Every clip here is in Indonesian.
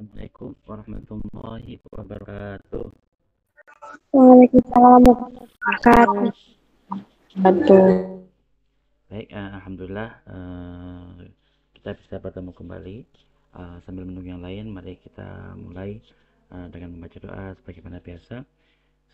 Assalamualaikum warahmatullahi wabarakatuh. Waalaikumsalam warahmatullahi wabarakatuh. Baik, alhamdulillah kita bisa bertemu kembali. Sambil menunggu yang lain, mari kita mulai dengan membaca doa sebagaimana biasa.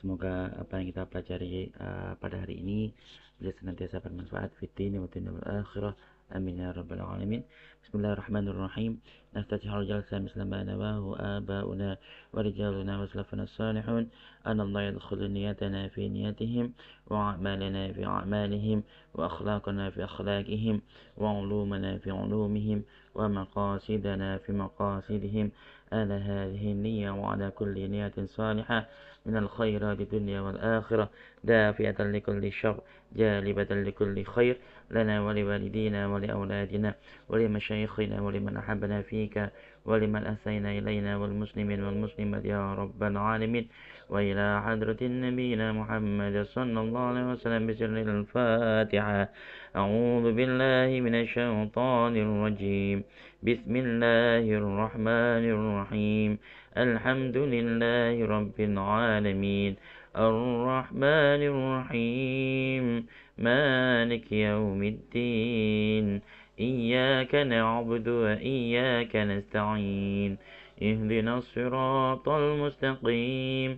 Semoga apa yang kita pelajari pada hari ini bisa senantiasa bermanfaat fid dini wa dunya wal akhirah. Amin ya rabbal alamin. Bismillahirrahmanirrahim. Naftatihul jalsa misla ma nawahu abauna wa rijaluna wa salafuna salihun. Anna Allah yadkhulu niyatana fi niyatihim wa a'malana fi a'malihim wa akhlaqana fi akhlaqihim wa ulumana fi ulumihim wa maqasidana fi maqasidihim. Ala hadhihi niyya wa ala kulli niyatin salihah من الخيرات الدنيا والآخرة دافئة لكل شر جالبة لكل خير لنا ولوالدينا ولأولادنا ولمشايخنا ولمن أحبنا فيك ولمن أحسن إلينا والمسلمين والمسلمات يا رب العالمين وإلى حضرة نبينا محمد صلى الله عليه وسلم بسر الفاتحة. أعوذ بالله من الشيطان الرجيم. بسم الله الرحمن الرحيم. الحمد لله رب العالمين الرحمن الرحيم مالك يوم الدين إياك نعبد وإياك نستعين اهدنا الصراط المستقيم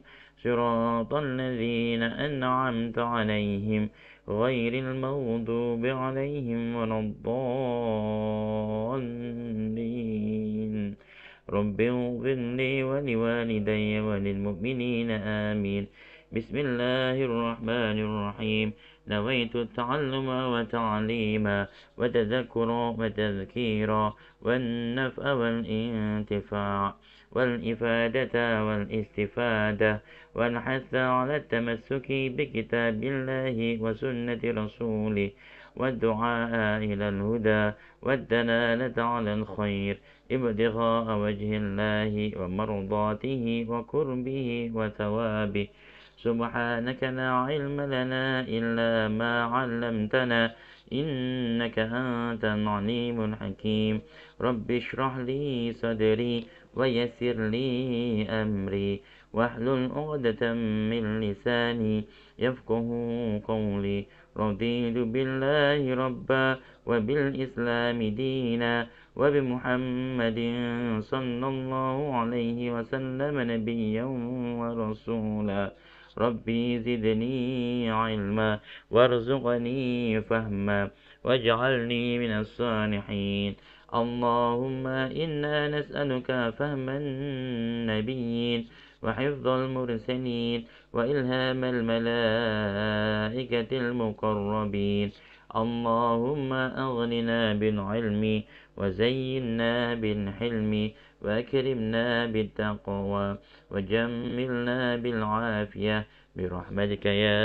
صراط الذين أنعمت عليهم غير المغضوب عليهم ولا الضالين. رب اغفر لي ولوالدي وللمؤمنين آمين. بسم الله الرحمن الرحيم. نويت التعلم وتعليما وتذكرا وتذكيرا والنفع والانتفاع والإفادة والاستفادة والحث على التمسك بكتاب الله وسنة رسوله والدعاء إلى الهدى والدلالة على الخير ابتغاء وجه الله ومرضاته وقربه وثوابه. سبحانك لا علم لنا إلا ما علمتنا إنك أنت العليم الحكيم. رب اشرح لي صدري ويسر لي أمري واحلل عقدة من لساني يفقه قولي. رضيت بالله ربا وبالإسلام دينا وبمحمد صلى الله عليه وسلم نبيا ورسولا. ربي زدني علما وارزقني فهما واجعلني من الصالحين. اللهم إنا نسألك فهم النبيين وحفظ المرسلين وإلهام الملائكة المقربين. اللهم أغننا بالعلم وزينا بالحلم وأكرمنا بالتقوى وجملنا بالعافية برحمتك يا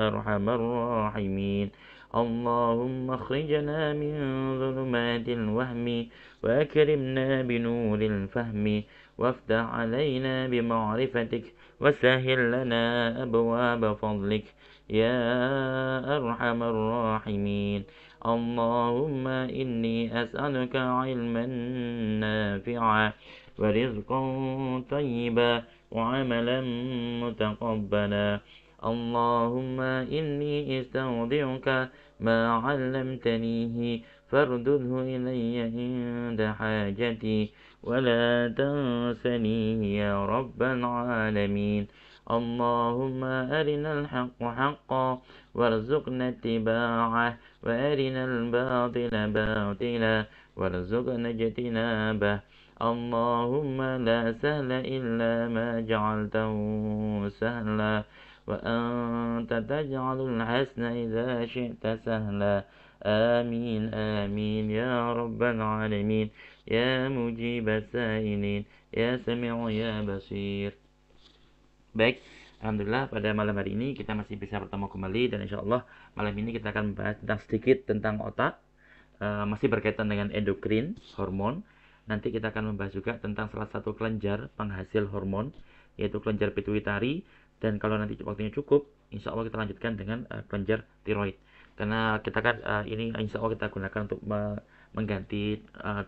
أرحم الراحمين. اللهم اخرجنا من ظلمات الوهم وأكرمنا بنور الفهم وافتح علينا بمعرفتك وسهل لنا أبواب فضلك يا أرحم الراحمين. اللهم إني أسألك علما نافعا ورزقا طيبا وعملا متقبلا. اللهم إني استودعك ما علمتنيه فاردده إلي عند حاجتي ولا تنسنيه يا رب العالمين. اللهم أرنا الحق حقا وارزقنا اتباعه وأرنا الباطل باطلا وارزقنا اجتنابه. اللهم لا سهل إلا ما جعلته سهلا وأنت تجعل الحسن إذا شئت سهلا. آمين آمين يا رب العالمين يا مجيب السائلين يا سميع يا بصير. Baik, alhamdulillah pada malam hari ini kita masih bisa bertemu kembali dan insya Allah malam ini kita akan membahas sedikit tentang otak, masih berkaitan dengan endokrin, hormon. Nanti kita akan membahas juga tentang salah satu kelenjar penghasil hormon, yaitu kelenjar pituitari. Dan kalau nanti waktunya cukup, insya Allah kita lanjutkan dengan kelenjar tiroid. Karena kita kan ini insya Allah kita gunakan untuk mengganti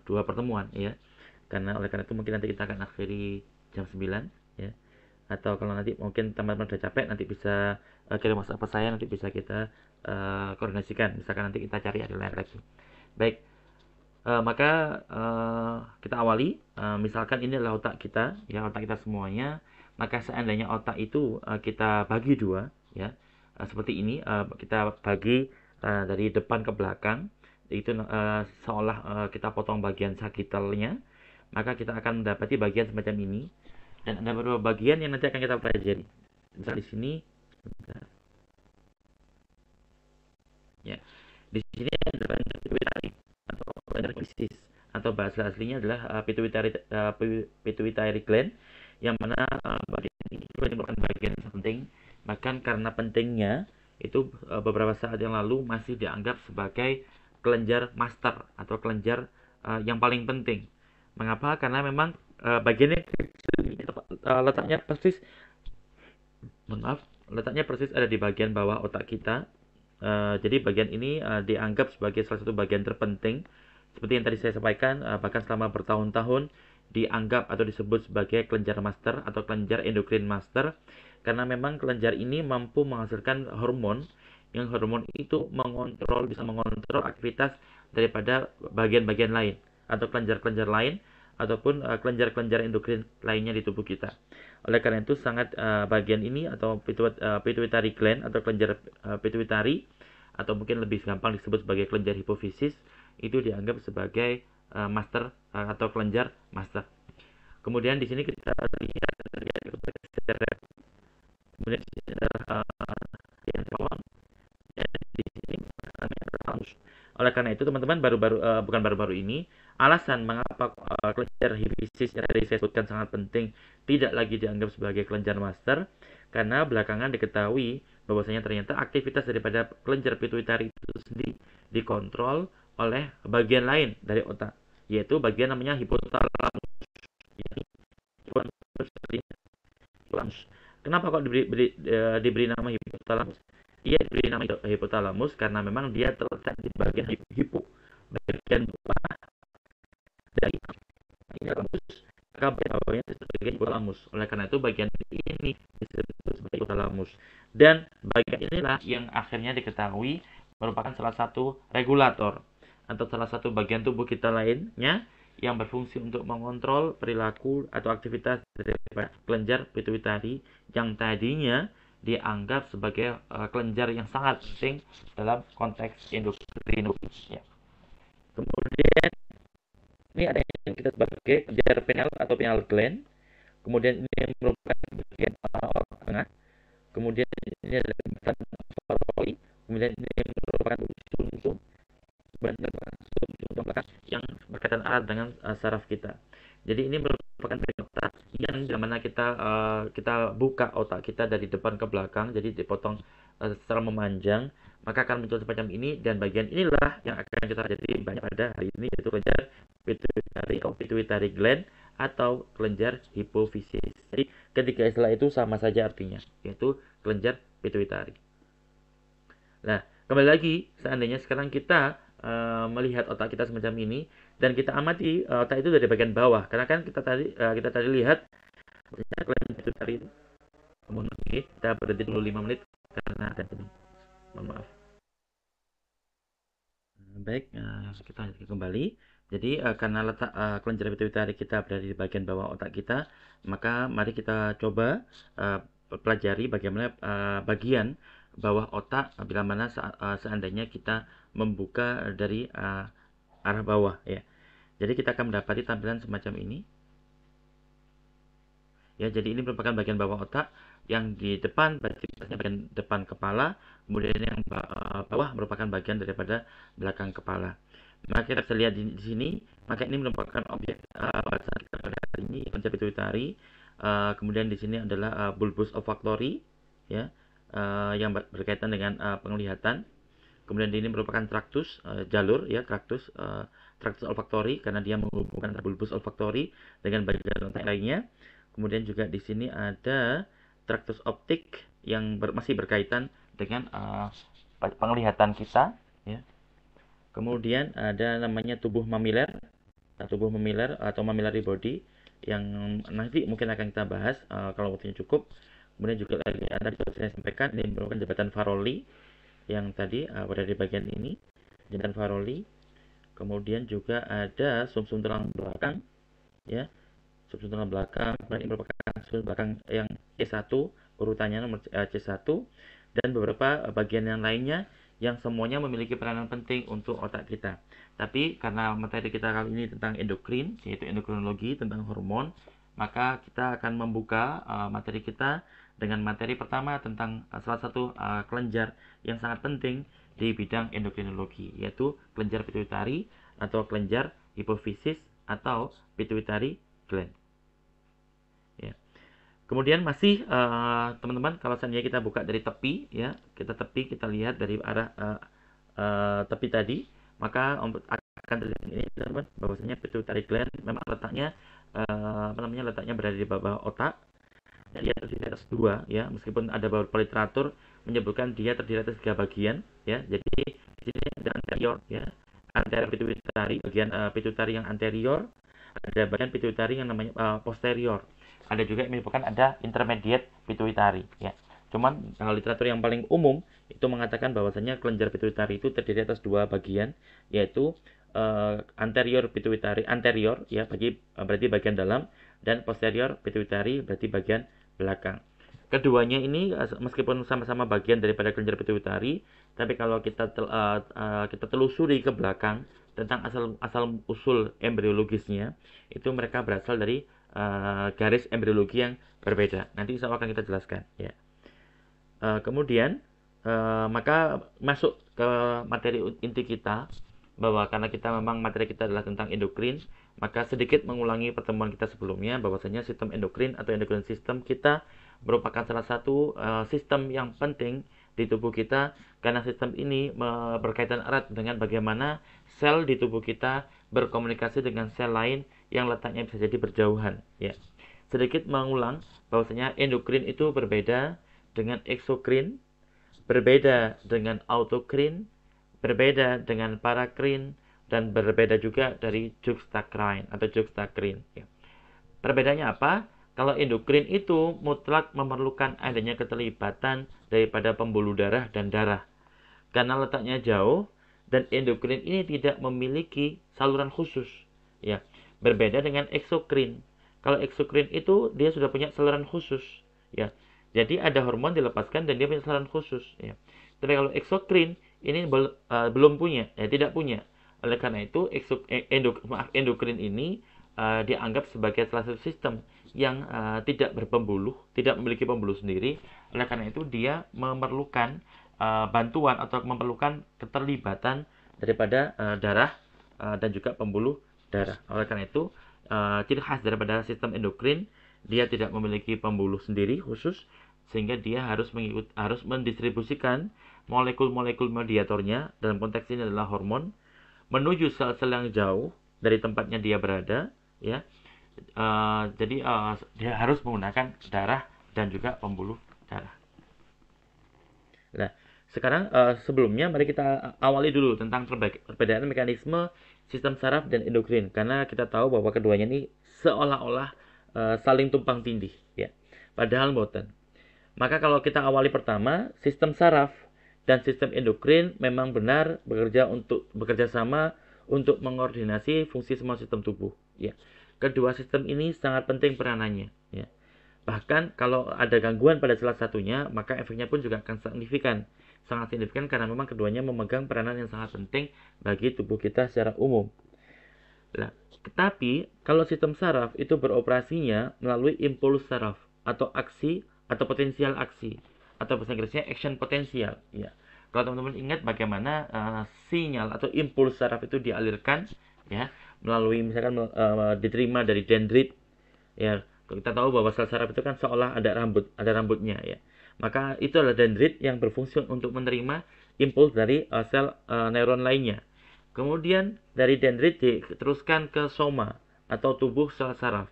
dua pertemuan ya. oleh karena itu mungkin nanti kita akan akhiri jam 9 ya. Atau kalau nanti mungkin teman-teman udah capek, nanti bisa kirim WhatsApp ke saya, nanti bisa kita koordinasikan, misalkan nanti kita cari hari lain lagi. Baik, maka kita awali. Misalkan ini adalah otak kita ya, otak kita semuanya. Maka seandainya otak itu kita bagi dua ya, seperti ini, kita bagi dari depan ke belakang, itu seolah kita potong bagian sagittalnya, maka kita akan mendapati bagian semacam ini. Dan ada beberapa bagian yang nanti akan kita pelajari. Misal di sini, ya, di sini ada pituitari atau pituitary atau bahasa aslinya adalah pituitary gland, yang mana bagian ini merupakan bagian penting. Bahkan karena pentingnya itu beberapa saat yang lalu masih dianggap sebagai kelenjar master atau kelenjar yang paling penting. Mengapa? Karena memang bagiannya letaknya persis, letaknya persis ada di bagian bawah otak kita. Jadi bagian ini dianggap sebagai salah satu bagian terpenting. Seperti yang tadi saya sampaikan, bahkan selama bertahun-tahun dianggap atau disebut sebagai kelenjar master atau kelenjar endokrin master, karena memang kelenjar ini mampu menghasilkan hormon, yang hormon itu bisa mengontrol aktivitas daripada bagian-bagian lain atau kelenjar-kelenjar lain ataupun kelenjar-kelenjar endokrin lainnya di tubuh kita. Oleh karena itu sangat bagian ini atau pituitary gland atau kelenjar pituitary, atau mungkin lebih gampang disebut sebagai kelenjar hipofisis, itu dianggap sebagai master atau kelenjar master. Kemudian di sini kita lihat kemudian di sini adalah yang bawah, dan di sini thalamus. Oleh karena itu teman-teman, bukan baru-baru ini, alasan mengapa kelenjar hipofisis yang tadi saya sebutkan sangat penting tidak lagi dianggap sebagai kelenjar master, karena belakangan diketahui bahwasanya ternyata aktivitas daripada kelenjar pituitari itu sendiri dikontrol oleh bagian lain dari otak, yaitu bagian namanya hipotalamus. Kenapa kok diberi nama hipotalamus? Ia diberi nama hipotalamus karena memang dia terletak di bagian hipo, bagian bawah dari hipotalamus, maka bagian bawahnya disebut sebagai hipotalamus. Oleh karena itu bagian ini disebut sebagai hipotalamus. Dan bagian inilah yang akhirnya diketahui merupakan salah satu regulator atau salah satu bagian tubuh kita lainnya yang berfungsi untuk mengontrol perilaku atau aktivitas dari kelenjar pituitari yang tadinya dianggap sebagai kelenjar yang sangat penting dalam konteks endokrinologi. Ya. Kemudian ini ada yang kita sebagai kelenjar pineal atau pineal gland. Kemudian ini merupakan bagian otak tengah. Kemudian ini ada pituitary. Kemudian ini merupakan sumsum yang berkaitan erat dengan saraf kita. Jadi ini merupakan otak yang dimana kita buka otak kita dari depan ke belakang, jadi dipotong secara memanjang, maka akan muncul semacam ini, dan bagian inilah yang akan kita jadi banyak pada hari ini, yaitu kelenjar pituitary atau pituitary gland atau kelenjar hipofisis. Jadi ketiga istilah itu sama saja artinya, yaitu kelenjar pituitary. Nah, kembali lagi, seandainya sekarang kita melihat otak kita semacam ini dan kita amati otak itu dari bagian bawah, karena kan kita tadi lihat kelenjar pituitary itu. Oke, kita berhenti dulu 5 menit karena ada ini. Mohon maaf. Baik, kita kembali. Jadi karena letak kelenjar pituitary kita berada di bagian bawah otak kita, maka mari kita coba pelajari bagaimana bagian bawah otak bila mana seandainya kita membuka dari arah bawah ya. Jadi kita akan mendapati tampilan semacam ini. Ya, jadi ini merupakan bagian bawah otak yang di depan bagian depan kepala, kemudian yang bawah merupakan bagian daripada belakang kepala. Maka kita bisa lihat di sini, maka ini merupakan objek bahasan kita pada hari ini, kelenjar pituitary. Kemudian di sini adalah bulbus olfactory ya, yang berkaitan dengan penglihatan. Kemudian ini merupakan traktus, jalur ya, traktus olfactory karena dia menghubungkan bulbus olfactory dengan bagian otak lainnya. Kemudian juga di sini ada traktus optik yang masih berkaitan dengan penglihatan kita ya. Kemudian ada namanya tubuh mamiler tubuh mamilar atau mammillary body yang nanti mungkin akan kita bahas kalau waktunya cukup. Kemudian juga lagi tadi saya sampaikan ini merupakan jembatan Farolli yang tadi berada di bagian ini, jembatan Farolli. Kemudian juga ada sumsum tulang belakang, ya, sumsum tulang belakang. Ini merupakan sumsum belakang yang C1, urutannya nomor C1, dan beberapa bagian yang lainnya yang semuanya memiliki peranan penting untuk otak kita. Tapi karena materi kita kali ini tentang endokrin, yaitu endokrinologi, tentang hormon, maka kita akan membuka materi kita dengan materi pertama tentang salah satu kelenjar yang sangat penting di bidang endokrinologi, yaitu kelenjar pituitari atau kelenjar hipofisis atau pituitary gland. Ya. Kemudian masih teman-teman, kalau seandainya kita buka dari tepi, ya, kita lihat dari arah tepi tadi, maka akan terlihat ini teman-teman, bahwasanya pituitary gland memang letaknya letaknya berada di bawah otak. Dan dia terdiri atas dua, ya, meskipun ada beberapa literatur menyebutkan dia terdiri atas 3 bagian, ya. Jadi di sini ada anterior, ya, anterior pituitary, bagian pituitary yang anterior, ada bagian pituitary yang namanya posterior. Ada juga yang menyebutkan ada intermediate pituitary, ya. Cuman kalau literatur yang paling umum itu mengatakan bahwasanya kelenjar pituitary itu terdiri atas 2 bagian, yaitu anterior pituitary, anterior, ya, berarti bagian dalam, dan posterior pituitary berarti bagian belakang. Keduanya ini meskipun sama-sama bagian daripada kelenjar pituitary, tapi kalau kita telusuri ke belakang tentang asal usul embriologisnya, itu mereka berasal dari garis embriologi yang berbeda. Nanti insya Allah akan kita jelaskan, ya. Kemudian maka masuk ke materi inti kita, bahwa karena kita memang materi kita adalah tentang endokrin, maka sedikit mengulangi pertemuan kita sebelumnya, bahwasanya sistem endokrin atau endokrin system kita merupakan salah satu sistem yang penting di tubuh kita, karena sistem ini berkaitan erat dengan bagaimana sel di tubuh kita berkomunikasi dengan sel lain yang letaknya bisa jadi berjauhan, ya. Sedikit mengulang bahwasanya endokrin itu berbeda dengan eksokrin, berbeda dengan autokrin, berbeda dengan parakrin, dan berbeda juga dari juxtakrin atau juxtakrin, ya. Perbedaannya apa? Kalau endokrin itu mutlak memerlukan adanya keterlibatan daripada pembuluh darah dan darah. Karena letaknya jauh dan endokrin ini tidak memiliki saluran khusus, ya. Berbeda dengan eksokrin. Kalau eksokrin itu dia sudah punya saluran khusus, ya. Jadi ada hormon dilepaskan dan dia punya saluran khusus, ya. Tapi kalau eksokrin ini belum punya, ya, tidak punya. Oleh karena itu endokrin ini dianggap sebagai salah satu sistem yang tidak berpembuluh, tidak memiliki pembuluh sendiri. Oleh karena itu dia memerlukan bantuan atau memerlukan keterlibatan daripada darah dan juga pembuluh darah. Oleh karena itu ciri khas daripada sistem endokrin, dia tidak memiliki pembuluh sendiri khusus, sehingga dia harus mendistribusikan molekul-molekul mediatornya, dalam konteks ini adalah hormon, menuju sel-sel yang jauh dari tempatnya dia berada, ya. Jadi dia harus menggunakan darah dan juga pembuluh darah. Nah, sekarang sebelumnya mari kita awali dulu tentang perbedaan mekanisme sistem saraf dan endokrin, karena kita tahu bahwa keduanya ini seolah-olah saling tumpang tindih, ya. Padahal boten. Maka kalau kita awali pertama, sistem saraf dan sistem endokrin memang benar bekerja sama untuk mengkoordinasi fungsi semua sistem tubuh, ya. Kedua sistem ini sangat penting peranannya, ya. Bahkan kalau ada gangguan pada salah satunya, maka efeknya pun juga akan sangat signifikan karena memang keduanya memegang peranan yang sangat penting bagi tubuh kita secara umum. Nah, tetapi kalau sistem saraf itu beroperasinya melalui impuls saraf atau aksi atau potensial aksi, atau bahasa Inggrisnya action potensial, ya. Kalau teman-teman ingat bagaimana sinyal atau impuls saraf itu dialirkan, ya, melalui misalkan diterima dari dendrit, ya. Kita tahu bahwa sel saraf itu kan seolah ada rambutnya, ya. Maka itu adalah dendrit yang berfungsi untuk menerima impuls dari sel neuron lainnya. Kemudian dari dendrit diteruskan ke soma atau tubuh sel saraf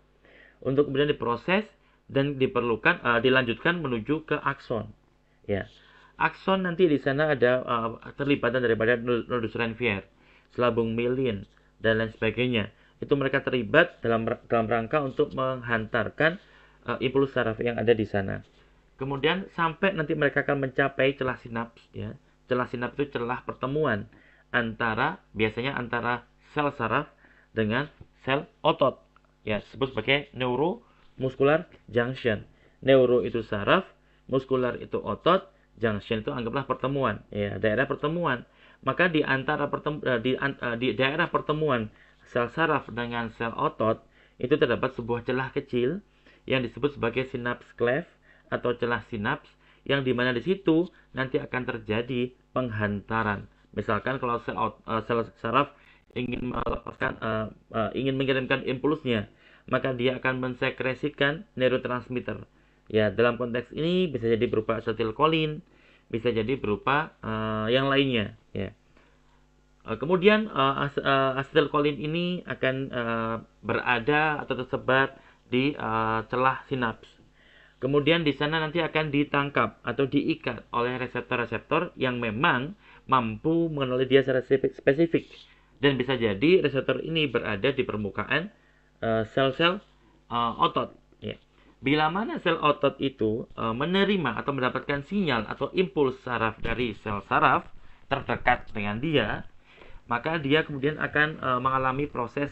untuk kemudian diproses dan dilanjutkan menuju ke akson, ya. Akson nanti di sana ada terlibatan daripada nodus Ranvier, selabung myelin, dan lain sebagainya. itu mereka terlibat dalam rangka untuk menghantarkan impuls saraf yang ada di sana. Kemudian sampai nanti mereka akan mencapai celah sinaps, ya. Celah sinaps itu celah pertemuan biasanya antara sel saraf dengan sel otot, ya, disebut sebagai neuromuscular junction. Neuro itu saraf, muskular itu otot, junction itu anggaplah pertemuan, ya, daerah pertemuan. Maka di daerah pertemuan sel saraf dengan sel otot itu terdapat sebuah celah kecil yang disebut sebagai sinaps cleft atau celah sinaps, yang dimana di situ nanti akan terjadi penghantaran. Misalkan kalau sel saraf ingin mengirimkan impulsnya, maka dia akan mensekresikan neurotransmitter. Ya, dalam konteks ini bisa jadi berupa asetilkolin, bisa jadi berupa yang lainnya. Ya. Kemudian asetilkolin ini akan berada atau tersebar di celah sinaps. Kemudian di sana nanti akan ditangkap atau diikat oleh reseptor-reseptor yang memang mampu mengenali dia secara spesifik. Dan bisa jadi reseptor ini berada di permukaan sel-sel otot. Ya. Bila mana sel otot itu menerima atau mendapatkan sinyal atau impuls saraf dari sel saraf terdekat dengan dia, maka dia kemudian akan mengalami proses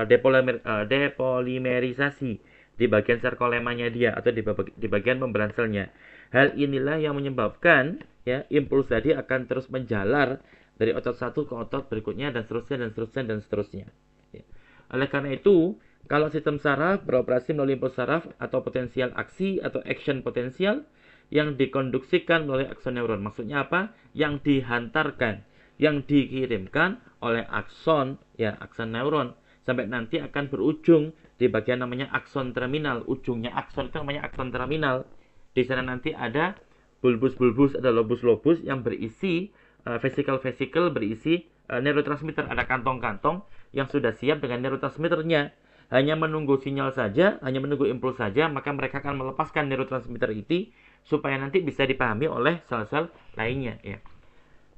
depolimerisasi di bagian sarkolemanya dia atau di bagian membran selnya. Hal inilah yang menyebabkan, ya, impuls tadi akan terus menjalar dari otot satu ke otot berikutnya dan seterusnya dan seterusnya dan seterusnya. Ya. Oleh karena itu, kalau sistem saraf beroperasi melalui impuls saraf atau potensial aksi atau action potensial yang dikonduksikan melalui akson neuron. Maksudnya apa? Yang dihantarkan, yang dikirimkan oleh akson, ya, akson neuron, sampai nanti akan berujung di bagian namanya akson terminal. Ujungnya akson itu namanya akson terminal. Di sana nanti ada bulbus-bulbus, ada lobus-lobus yang berisi vesikel-vesikel berisi neurotransmitter. Ada kantong-kantong yang sudah siap dengan neurotransmitternya. Hanya menunggu sinyal saja, hanya menunggu impuls saja, maka mereka akan melepaskan neurotransmitter itu supaya nanti bisa dipahami oleh sel-sel lainnya, ya.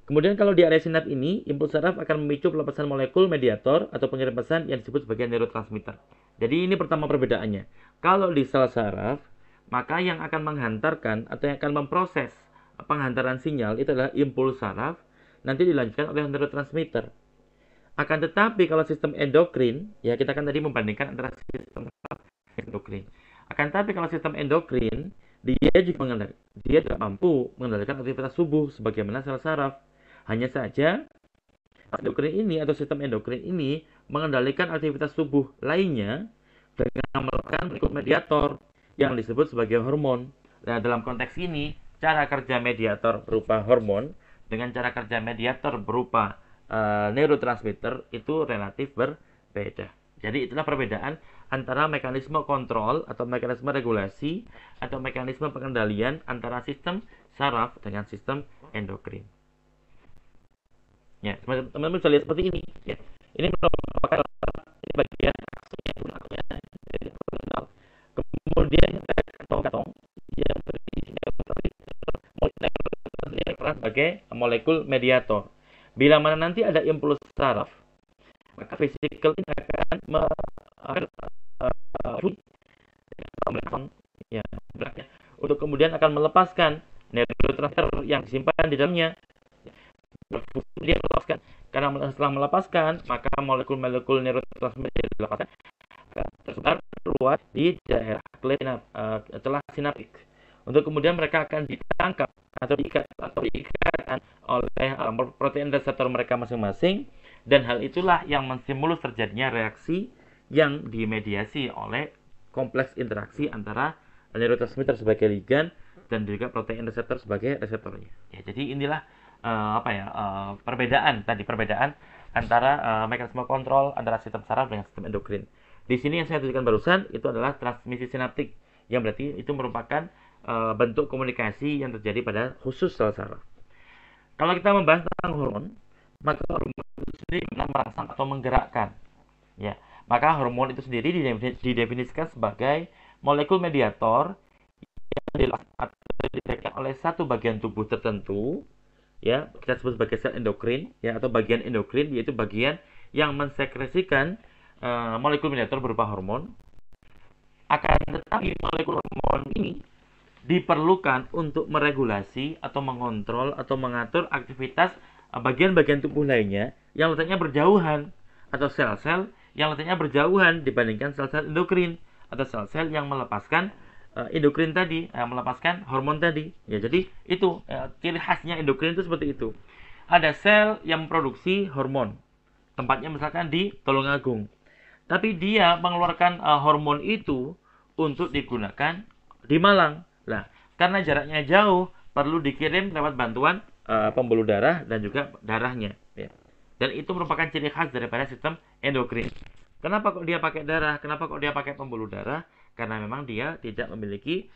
Kemudian kalau di area sinaps ini, impuls saraf akan memicu pelepasan molekul mediator atau pengirim pesan yang disebut sebagai neurotransmitter. Jadi ini pertama perbedaannya. Kalau di sel saraf, maka yang akan menghantarkan atau yang akan memproses penghantaran sinyal itu adalah impuls saraf, nanti dilanjutkan oleh neurotransmitter. Akan tetapi kalau sistem endokrin, ya, kita kan tadi membandingkan antara sistem saraf dan endokrin. Akan tetapi kalau sistem endokrin, dia juga mampu mengendalikan aktivitas tubuh sebagaimana sel saraf. Hanya saja endokrin ini atau sistem endokrin ini mengendalikan aktivitas tubuh lainnya dengan melepaskan berikut mediator yang disebut sebagai hormon. Nah, dalam konteks ini, cara kerja mediator berupa hormon dengan cara kerja mediator berupa neurotransmitter itu relatif berbeda. Jadi itulah perbedaan antara mekanisme kontrol atau mekanisme regulasi atau mekanisme pengendalian antara sistem saraf dengan sistem endokrin. Ya, teman-teman bisa lihat seperti ini. Ya. Ini merupakan bagian aksinya. Kemudian kantong-kantong yang berisi sebagai molekul mediator. Bila mana nanti ada impuls saraf, maka vesikel ini akan untuk kemudian akan melepaskan neurotransmitter yang disimpan di dalamnya. Dia melepaskan. Karena setelah melepaskan, maka molekul-molekul neurotransmitter dilepaskan tersebar luas di daerah celah sinaptik. Untuk kemudian mereka akan ditangkap atau diikatkan oleh protein reseptor mereka masing-masing, dan hal itulah yang menstimulus terjadinya reaksi yang dimediasi oleh kompleks interaksi antara neurotransmitter sebagai ligan dan juga protein reseptor sebagai reseptornya. Ya, jadi inilah perbedaan antara mekanisme kontrol antara sistem saraf dengan sistem endokrin. Di sini yang saya tunjukkan barusan itu adalah transmisi sinaptik, yang berarti itu merupakan bentuk komunikasi yang terjadi pada khusus sel saraf. Kalau kita membahas tentang hormon, maka hormon itu sendiri merangsang atau menggerakkan. Ya, maka hormon itu sendiri didefinisikan sebagai molekul mediator yang dilakukan oleh satu bagian tubuh tertentu, ya, kita sebut sebagai sel endokrin, ya, atau bagian endokrin, yaitu bagian yang mensekresikan molekul mediator berupa hormon. Akan tetapi molekul hormon ini diperlukan untuk meregulasi atau mengontrol atau mengatur aktivitas bagian-bagian tubuh lainnya yang letaknya berjauhan, atau sel-sel yang letaknya berjauhan dibandingkan sel-sel endokrin atau sel-sel yang melepaskan endokrin tadi, melepaskan hormon tadi. Ya, jadi itu ciri khasnya endokrin itu seperti itu. Ada sel yang memproduksi hormon, tempatnya misalkan di Tulungagung. Tapi dia mengeluarkan hormon itu untuk digunakan di Malang. Nah, karena jaraknya jauh, perlu dikirim lewat bantuan pembuluh darah dan juga darahnya. Ya. Dan itu merupakan ciri khas daripada sistem endokrin. Kenapa kok dia pakai darah? Kenapa kok dia pakai pembuluh darah? Karena memang dia tidak memiliki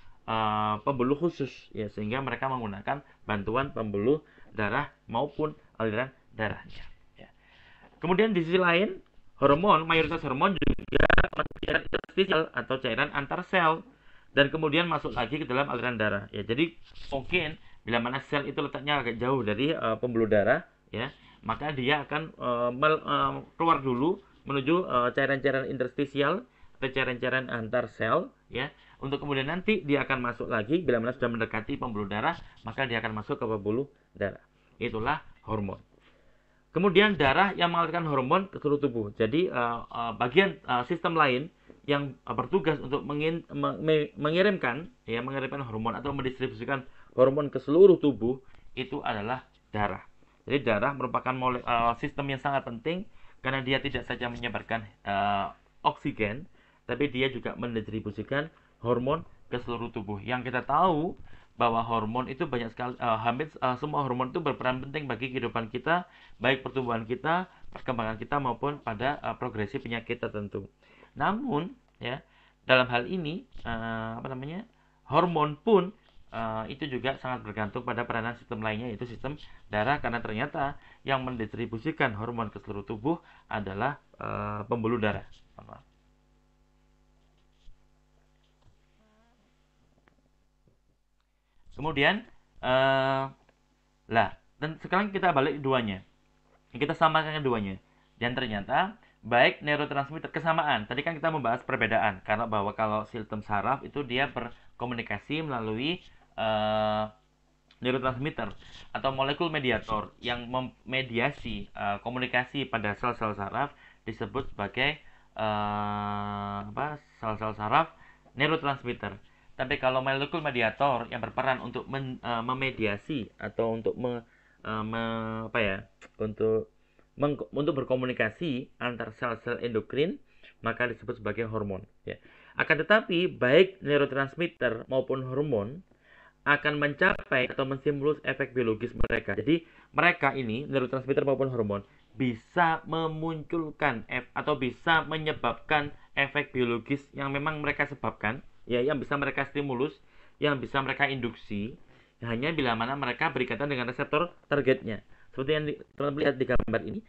pembuluh khusus, ya, sehingga mereka menggunakan bantuan pembuluh darah maupun aliran darahnya. Ya. Kemudian di sisi lain, mayoritas hormon juga cairan interstisial atau cairan antar sel, dan kemudian masuk lagi ke dalam aliran darah. Ya, jadi mungkin bila mana sel itu letaknya agak jauh dari pembuluh darah, ya, maka dia akan keluar dulu menuju cairan-cairan interstisial atau cairan-cairan antar sel, ya, untuk kemudian nanti dia akan masuk lagi bila mana sudah mendekati pembuluh darah, maka dia akan masuk ke pembuluh darah. Itulah hormon. Kemudian darah yang mengalirkan hormon ke seluruh tubuh. Jadi bagian sistem lain yang bertugas untuk mengirimkan hormon atau mendistribusikan hormon ke seluruh tubuh itu adalah darah. Jadi darah merupakan sistem yang sangat penting karena dia tidak saja menyebarkan oksigen, tapi dia juga mendistribusikan hormon ke seluruh tubuh. Yang kita tahu bahwa hormon itu banyak sekali, hampir semua hormon itu berperan penting bagi kehidupan kita, baik pertumbuhan kita, perkembangan kita maupun pada progresi penyakit tertentu. Namun, ya, dalam hal ini hormon pun itu juga sangat bergantung pada peranan sistem lainnya, yaitu sistem darah, karena ternyata yang mendistribusikan hormon ke seluruh tubuh adalah pembuluh darah. Kemudian, dan sekarang kita balik duanya. Kita samakan keduanya. Dan ternyata, baik neurotransmitter, kesamaan. Tadi kan kita membahas perbedaan. Karena bahwa kalau sistem saraf itu dia berkomunikasi melalui neurotransmitter atau molekul mediator yang memediasi komunikasi pada sel-sel saraf disebut sebagai sel-sel saraf neurotransmitter. Tapi kalau molekul mediator yang berperan untuk memediasi atau untuk untuk berkomunikasi antar sel-sel endokrin, maka disebut sebagai hormon. Ya. Akan tetapi baik neurotransmitter maupun hormon akan mencapai atau menstimulus efek biologis mereka. Jadi mereka ini, neurotransmitter maupun hormon, bisa memunculkan atau bisa menyebabkan efek biologis yang memang mereka sebabkan, ya, yang bisa mereka stimulus, yang bisa mereka induksi, hanya bila mana mereka berikatan dengan reseptor targetnya. Seperti yang teman-teman lihat di gambar ini,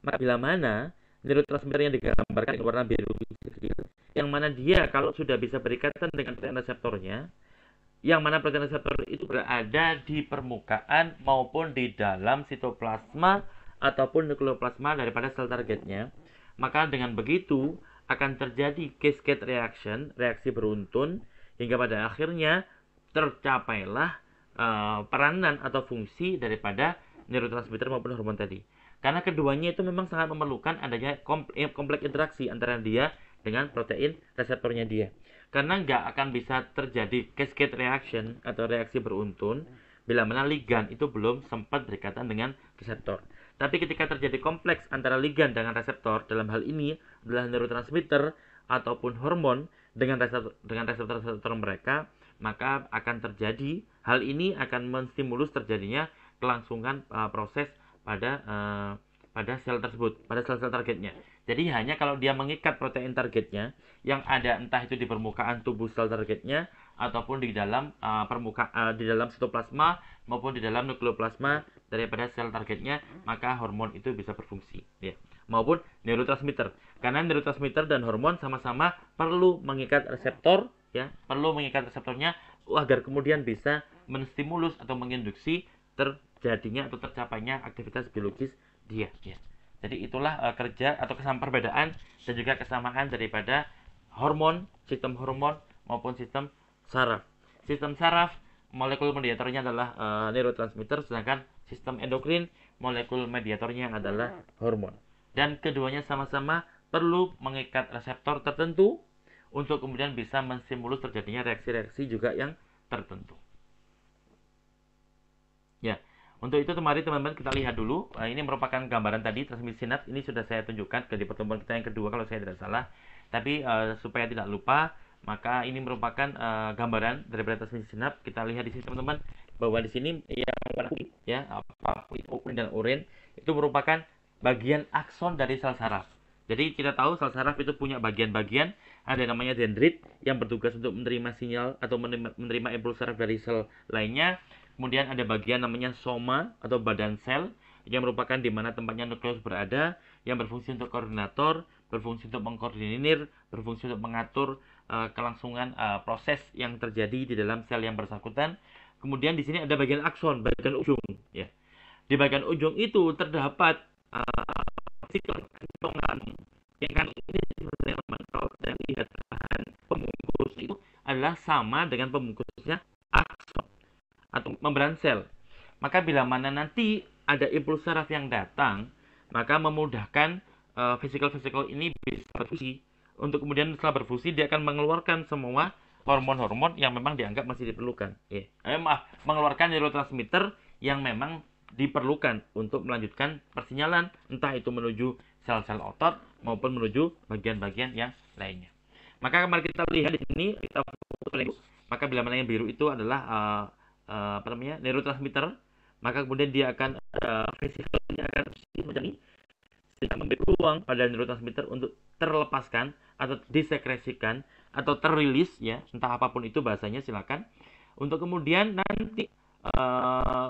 maka bila mana neurotransmitter yang digambarkan warna biru kecil, yang mana dia kalau sudah bisa berikatan dengan protein reseptornya, yang mana protein reseptor itu berada di permukaan maupun di dalam sitoplasma ataupun nukleoplasma daripada sel targetnya, maka dengan begitu akan terjadi cascade reaction, reaksi beruntun, hingga pada akhirnya tercapailah peranan atau fungsi daripada neurotransmitter maupun hormon tadi. Karena keduanya itu memang sangat memerlukan adanya kompleks interaksi antara dia dengan protein reseptornya dia. Karena nggak akan bisa terjadi cascade reaction atau reaksi beruntun bila mana ligan itu belum sempat berikatan dengan reseptor. Tapi ketika terjadi kompleks antara ligan dengan reseptor, dalam hal ini adalah neurotransmitter ataupun hormon dengan reseptor mereka, maka akan terjadi, hal ini akan menstimulus terjadinya kelangsungan proses pada sel tersebut, pada sel-sel targetnya. Jadi hanya kalau dia mengikat protein targetnya yang ada entah itu di permukaan tubuh sel targetnya ataupun di dalam di dalam sitoplasma maupun di dalam nukleoplasma daripada sel targetnya, maka hormon itu bisa berfungsi, ya. Maupun neurotransmitter. Karena neurotransmitter dan hormon sama-sama perlu mengikat reseptor, ya, perlu mengikat reseptornya agar kemudian bisa menstimulus atau menginduksi terjadinya atau tercapainya aktivitas biologis dia, ya. Jadi itulah kerja atau perbedaan dan juga kesamaan daripada hormon, sistem hormon maupun sistem saraf. Sistem saraf molekul mediatornya adalah neurotransmitter, sedangkan sistem endokrin molekul mediatornya adalah hormon. Dan keduanya sama-sama perlu mengikat reseptor tertentu untuk kemudian bisa menstimulus terjadinya reaksi-reaksi juga yang tertentu. Ya, untuk itu mari teman-teman kita lihat dulu. Ini merupakan gambaran tadi transmisi sinaps. Ini sudah saya tunjukkan di pertemuan kita yang kedua kalau saya tidak salah. Tapi supaya tidak lupa, maka ini merupakan gambaran daripada transmisi sinaps. Kita lihat di sini teman-teman bahwa di sini yang warna kuning ya, kuning dan oranye itu merupakan bagian akson dari sel saraf. Jadi kita tahu sel saraf itu punya bagian-bagian, ada namanya dendrit yang bertugas untuk menerima sinyal atau menerima impuls saraf dari sel lainnya. Kemudian ada bagian namanya soma atau badan sel yang merupakan di mana tempatnya nukleus berada, yang berfungsi untuk koordinator, berfungsi untuk mengkoordinir, berfungsi untuk mengatur kelangsungan proses yang terjadi di dalam sel yang bersangkutan. Kemudian di sini ada bagian akson, bagian ujung ya. Di bagian ujung itu terdapat siklon kantongan. Yang kan ini sebenarnya kalau kita lihat bahan pembungkus itu adalah sama dengan pembungkusnya akson atau membran sel. Maka bila mana nanti ada impuls saraf yang datang, maka memudahkan vesikel-vesikel ini bisa berfungsi. Untuk kemudian setelah berfungsi dia akan mengeluarkan semua hormon-hormon yang memang dianggap masih diperlukan. Mengeluarkan neurotransmitter yang memang diperlukan untuk melanjutkan persinyalan, entah itu menuju sel-sel otot maupun menuju bagian-bagian yang lainnya. Maka mari kita lihat di sini, kita fokus. Maka bila mana yang biru itu adalah neurotransmitter, maka kemudian dia akan vesikelnya akan macam ini, sehingga memberi peluang pada neurotransmitter untuk terlepaskan atau disekresikan atau terrilis ya, entah apapun itu bahasanya silakan, untuk kemudian nanti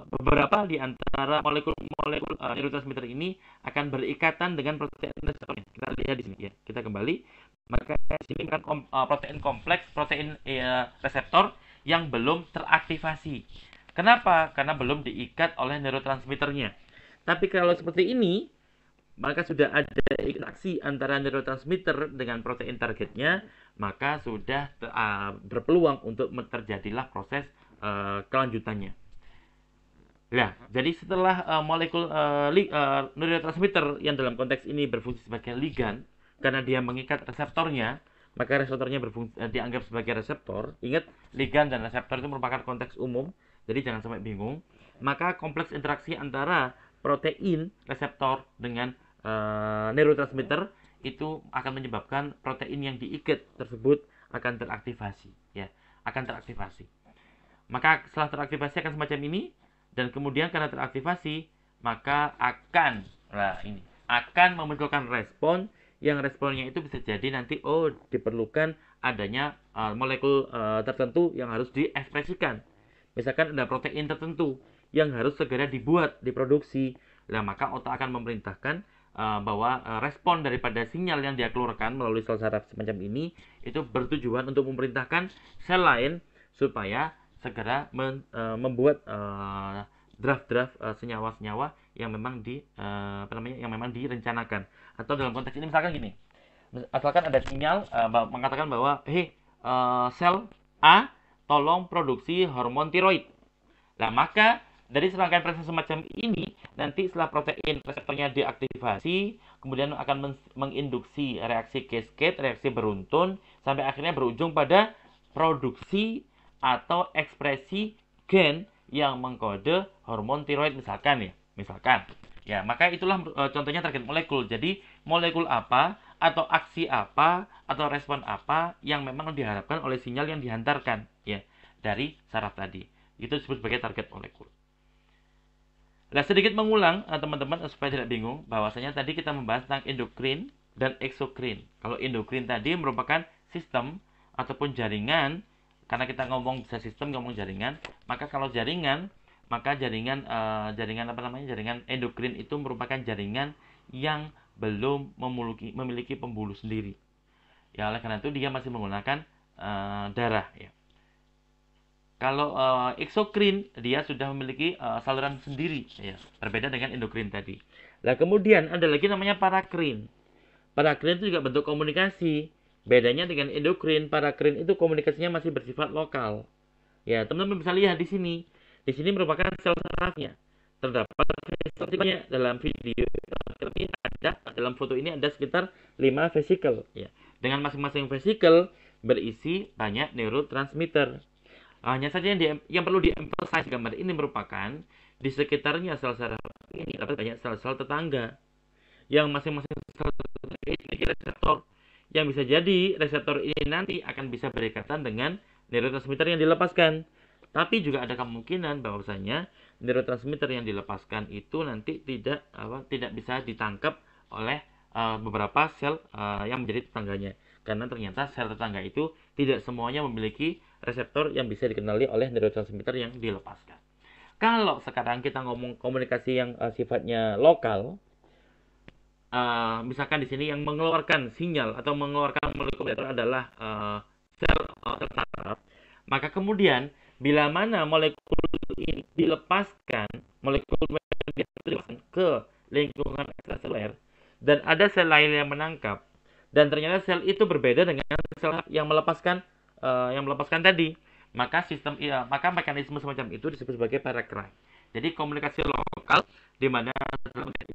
beberapa di antara molekul-molekul neurotransmitter ini akan berikatan dengan protein reseptornya. Kita lihat di sini ya. Kita kembali. Maka di sini kan protein kompleks, protein reseptor yang belum teraktivasi. Kenapa? Karena belum diikat oleh neurotransmitternya. Tapi kalau seperti ini, maka sudah ada interaksi antara neurotransmitter dengan protein targetnya, maka sudah berpeluang untuk terjadilah proses kelanjutannya. Nah, jadi setelah molekul neurotransmitter yang dalam konteks ini berfungsi sebagai ligan, karena dia mengikat reseptornya, maka reseptornya dianggap sebagai reseptor. Ingat, ligan dan reseptor itu merupakan konteks umum, jadi jangan sampai bingung. Maka kompleks interaksi antara protein reseptor dengan neurotransmitter itu akan menyebabkan protein yang diikat tersebut akan teraktivasi, ya, akan teraktivasi. Maka setelah teraktivasi akan semacam ini, dan kemudian karena teraktivasi maka akan memunculkan respon, yang responnya itu bisa jadi nanti diperlukan adanya molekul tertentu yang harus diekspresikan. Misalkan ada protein tertentu yang harus segera diproduksi. Nah, maka otak akan memerintahkan bahwa respon daripada sinyal yang dia keluarkan melalui sel saraf semacam ini itu bertujuan untuk memerintahkan sel lain supaya segera membuat draft-draft senyawa-senyawa yang memang direncanakan. Atau dalam konteks ini misalkan gini, asalkan ada sinyal mengatakan bahwa sel A tolong produksi hormon tiroid. Nah, maka dari serangkaian proses semacam ini, nanti setelah protein reseptornya diaktifasi, kemudian akan menginduksi reaksi cascade, reaksi beruntun, sampai akhirnya berujung pada produksi atau ekspresi gen yang mengkode hormon tiroid misalkan ya. Maka itulah contohnya target molekul. Jadi molekul apa atau aksi apa atau respon apa yang memang diharapkan oleh sinyal yang dihantarkan ya dari saraf tadi. Itu disebut sebagai target molekul. Nah, sedikit mengulang teman-teman supaya tidak bingung, bahwasanya tadi kita membahas tentang endokrin dan eksokrin. Kalau endokrin tadi merupakan sistem ataupun jaringan, karena kita ngomong bisa sistem, ngomong jaringan, maka kalau jaringan, maka jaringan endokrin itu merupakan jaringan yang belum memiliki pembuluh sendiri. Ya, oleh karena itu dia masih menggunakan darah ya. Kalau eksokrin dia sudah memiliki saluran sendiri ya, berbeda dengan endokrin tadi. Nah, kemudian ada lagi namanya parakrin. Parakrin itu juga bentuk komunikasi. Bedanya dengan endokrin, parakrin itu komunikasinya masih bersifat lokal. Ya, teman-teman bisa lihat di sini. Di sini merupakan sel sarafnya. Terdapat seperti banyak dalam video ini ada dalam foto ini ada sekitar 5 vesikel ya. Dengan masing-masing vesikel berisi banyak neurotransmitter. Hanya saja yang perlu diemphasize gambar ini merupakan di sekitarnya sel saraf ini terdapat banyak sel-sel tetangga yang masing-masing sel ini memiliki reseptor yang bisa jadi reseptor ini nanti akan bisa berikatan dengan neurotransmitter yang dilepaskan. Tapi juga ada kemungkinan bahwasanya neurotransmitter yang dilepaskan itu nanti tidak bisa ditangkap oleh beberapa sel yang menjadi tetangganya. Karena ternyata sel tetangga itu tidak semuanya memiliki reseptor yang bisa dikenali oleh neurotransmitter yang dilepaskan. Kalau sekarang kita ngomong komunikasi yang sifatnya lokal, misalkan di sini yang mengeluarkan sinyal atau mengeluarkan molekul adalah sel saraf, maka kemudian bila mana molekul ini dilepaskan, molekul dilepaskan ke lingkungan ekstraseluler dan ada sel lain yang menangkap dan ternyata sel itu berbeda dengan sel yang melepaskan tadi, maka maka mekanisme semacam itu disebut sebagai parakrin. Jadi komunikasi lokal di mana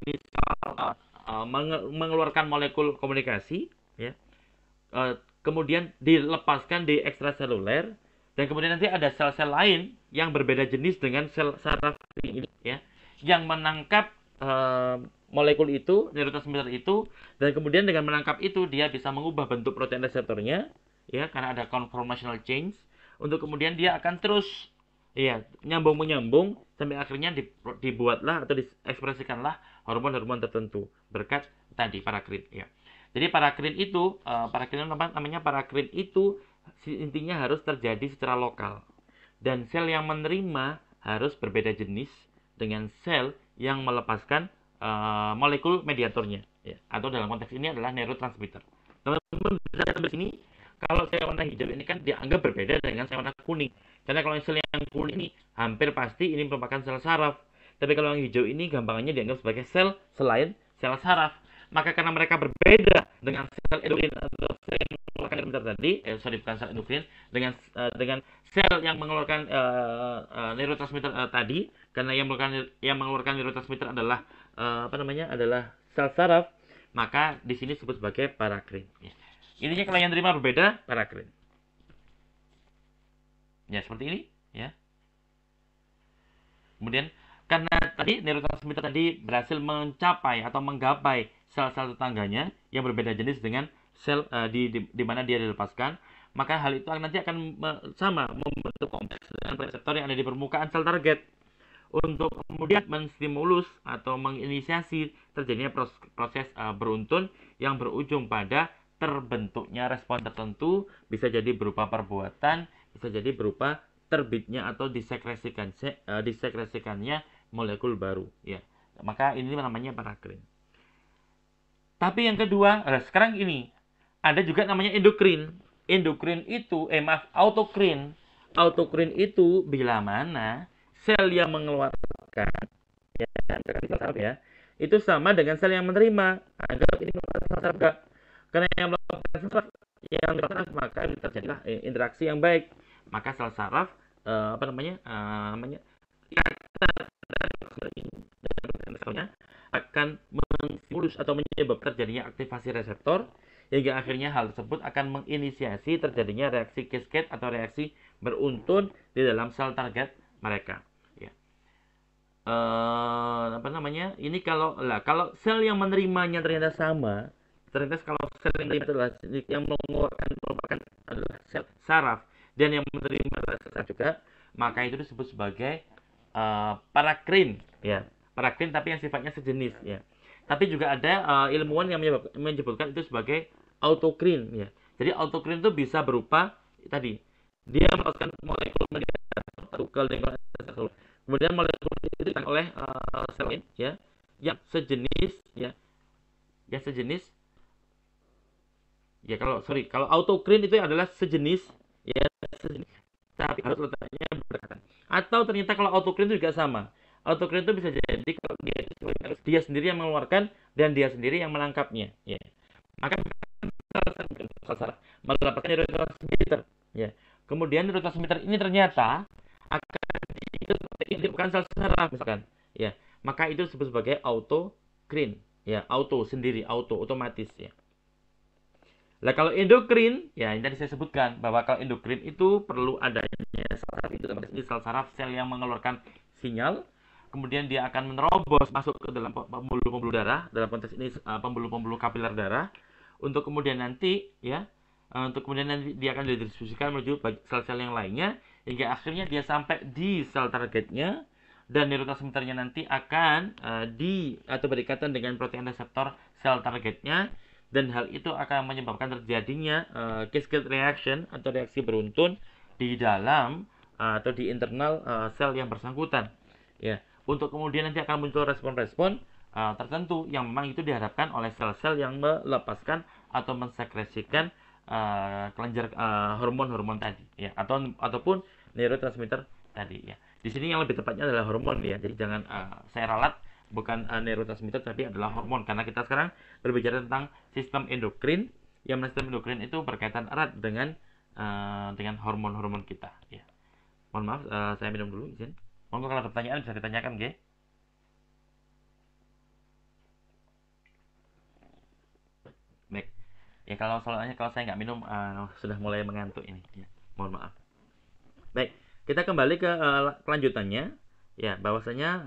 ini mengeluarkan molekul komunikasi ya, kemudian dilepaskan di ekstraseluler dan kemudian nanti ada sel-sel lain yang berbeda jenis dengan sel saraf ini ya, yang menangkap molekul itu, neurotransmitter itu, dan kemudian dengan menangkap itu dia bisa mengubah bentuk protein reseptornya ya, karena ada conformational change, untuk kemudian dia akan terus ya menyambung sampai akhirnya dibuatlah atau diekspresikanlah hormon-hormon tertentu berkat tadi parakrin ya. Jadi parakrin itu parakrin itu intinya harus terjadi secara lokal. Dan sel yang menerima harus berbeda jenis dengan sel yang melepaskan molekul mediatornya ya. Atau dalam konteks ini adalah neurotransmitter. Teman-teman bisa lihat di sini, kalau sel warna hijau ini kan dianggap berbeda dengan sel warna kuning. Karena kalau sel yang kuning ini hampir pasti ini merupakan sel saraf. Tapi kalau yang hijau ini gampangannya dianggap sebagai sel selain sel saraf. Maka karena mereka berbeda dengan sel endokrin atau sel yang mengeluarkan neurotransmitter tadi, bukan sel endokrin, dengan sel yang mengeluarkan neurotransmitter tadi, karena yang mengeluarkan neurotransmitter adalah adalah sel saraf, maka di sini disebut sebagai parakrin. Intinya kalau yang terima berbeda, parakrin. Ya, seperti ini ya. Kemudian karena tadi neurotransmitter tadi berhasil mencapai atau menggapai sel-sel tetangganya yang berbeda jenis dengan sel di mana dia dilepaskan, maka hal itu nanti akan sama membentuk kompleks dengan reseptor yang ada di permukaan sel target untuk kemudian menstimulus atau menginisiasi terjadinya proses beruntun yang berujung pada terbentuknya respon tertentu, bisa jadi berupa perbuatan, bisa jadi berupa terbitnya atau disekresikannya molekul baru ya. Maka ini namanya parakrin. Tapi yang kedua, sekarang ini ada juga namanya endokrin. Endokrin itu autokrin. Autokrin itu bila mana sel yang mengeluarkan ya, itu sama dengan sel yang menerima. Agar ini saraf, karena yang melakukan saraf maka terjadilah interaksi yang baik. Maka sel saraf akan menstimulus atau menyebabkan terjadinya aktivasi reseptor hingga akhirnya hal tersebut akan menginisiasi terjadinya reaksi cascade atau reaksi beruntun di dalam sel target mereka ya. Ini kalau sel yang menerimanya ternyata sama, ternyata kalau sel yang menerima adalah yang mengeluarkan merupakan adalah sel saraf dan yang menerima adalah sel saraf juga, maka itu disebut sebagai parakrin ya. Parakrin tapi yang sifatnya sejenis ya. Tapi juga ada ilmuwan yang menyebutkan itu sebagai autokrin ya. Jadi autokrin itu bisa berupa tadi dia melepaskan molekul mediator ke lingkungan sel. Kemudian molekul itu ditangkap oleh sel lain ya yang sejenis ya. Yang sejenis ya, kalau autokrin itu adalah sejenis ya, tapi harus letaknya berdekatan. Atau ternyata kalau autokrin itu juga sama. Autocrane itu bisa jadi kalau dia sendiri yang mengeluarkan dan dia sendiri yang menangkapnya, ya. Maka melepaskan neurotransmitter, ya. Kemudian neurotransmitter ini ternyata akan diintipkan sel saraf misalkan, ya. Maka itu disebut sebagai autocrane, ya, auto sendiri, otomatis, ya. Nah, kalau endokrin, ya yang tadi saya sebutkan bahwa kalau endokrin itu perlu adanya saraf itu, ini sel saraf, sel yang mengeluarkan sinyal, kemudian dia akan menerobos masuk ke dalam pembuluh-pembuluh darah, dalam konteks ini pembuluh-pembuluh kapiler darah, untuk kemudian nanti dia akan didistribusikan menuju sel-sel yang lainnya hingga akhirnya dia sampai di sel targetnya dan neurotransmitternya nanti akan atau berikatan dengan protein reseptor sel targetnya, dan hal itu akan menyebabkan terjadinya cascade reaction atau reaksi beruntun di dalam atau di internal sel yang bersangkutan, ya, untuk kemudian nanti akan muncul respon-respon tertentu yang memang itu diharapkan oleh sel-sel yang melepaskan atau mensekresikan kelenjar hormon-hormon tadi, ya, ataupun neurotransmitter tadi, ya. Di sini yang lebih tepatnya adalah hormon, ya. Jadi jangan saya ralat, bukan neurotransmitter tapi adalah hormon, karena kita sekarang berbicara tentang sistem endokrin, yang sistem endokrin itu berkaitan erat dengan hormon-hormon kita, ya. Mohon maaf, saya minum dulu, izin. Monggo kalau ada pertanyaan bisa ditanyakan, G. Baik. Ya kalau soalnya kalau saya nggak minum sudah mulai mengantuk ini, ya. Mohon maaf. Baik, kita kembali ke kelanjutannya, ya, bahwasanya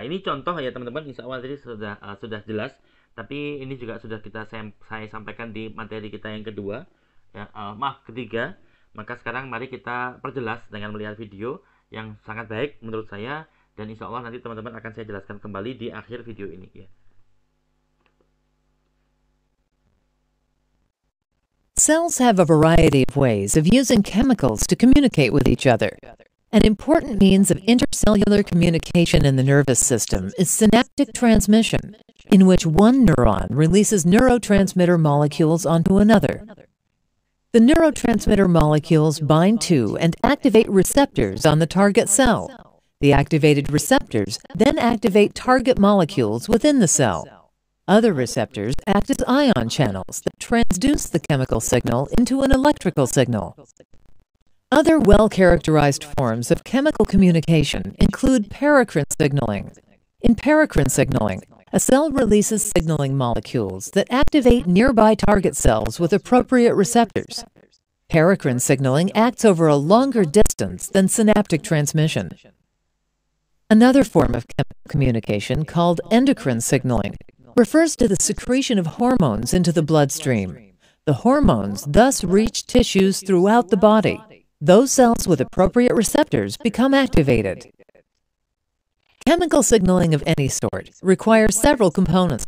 ini contoh, ya teman-teman. Insya Allah tadi sudah jelas, tapi ini juga sudah saya sampaikan di materi kita yang kedua, ya, ketiga. Maka sekarang mari kita perjelas dengan melihat video yang sangat baik menurut saya, dan insya Allah nanti teman-teman akan saya jelaskan kembali di akhir video ini, ya. Cells have a variety of ways of using chemicals to communicate with each other. An important means of intercellular communication in the nervous system is synaptic transmission, in which one neuron releases neurotransmitter molecules onto another. The neurotransmitter molecules bind to and activate receptors on the target cell. The activated receptors then activate target molecules within the cell. Other receptors act as ion channels that transduce the chemical signal into an electrical signal. Other well-characterized forms of chemical communication include paracrine signaling. In paracrine signaling, a cell releases signaling molecules that activate nearby target cells with appropriate receptors. Paracrine signaling acts over a longer distance than synaptic transmission. Another form of chemical communication, called endocrine signaling, refers to the secretion of hormones into the bloodstream. The hormones thus reach tissues throughout the body. Those cells with appropriate receptors become activated. Chemical signaling of any sort requires several components.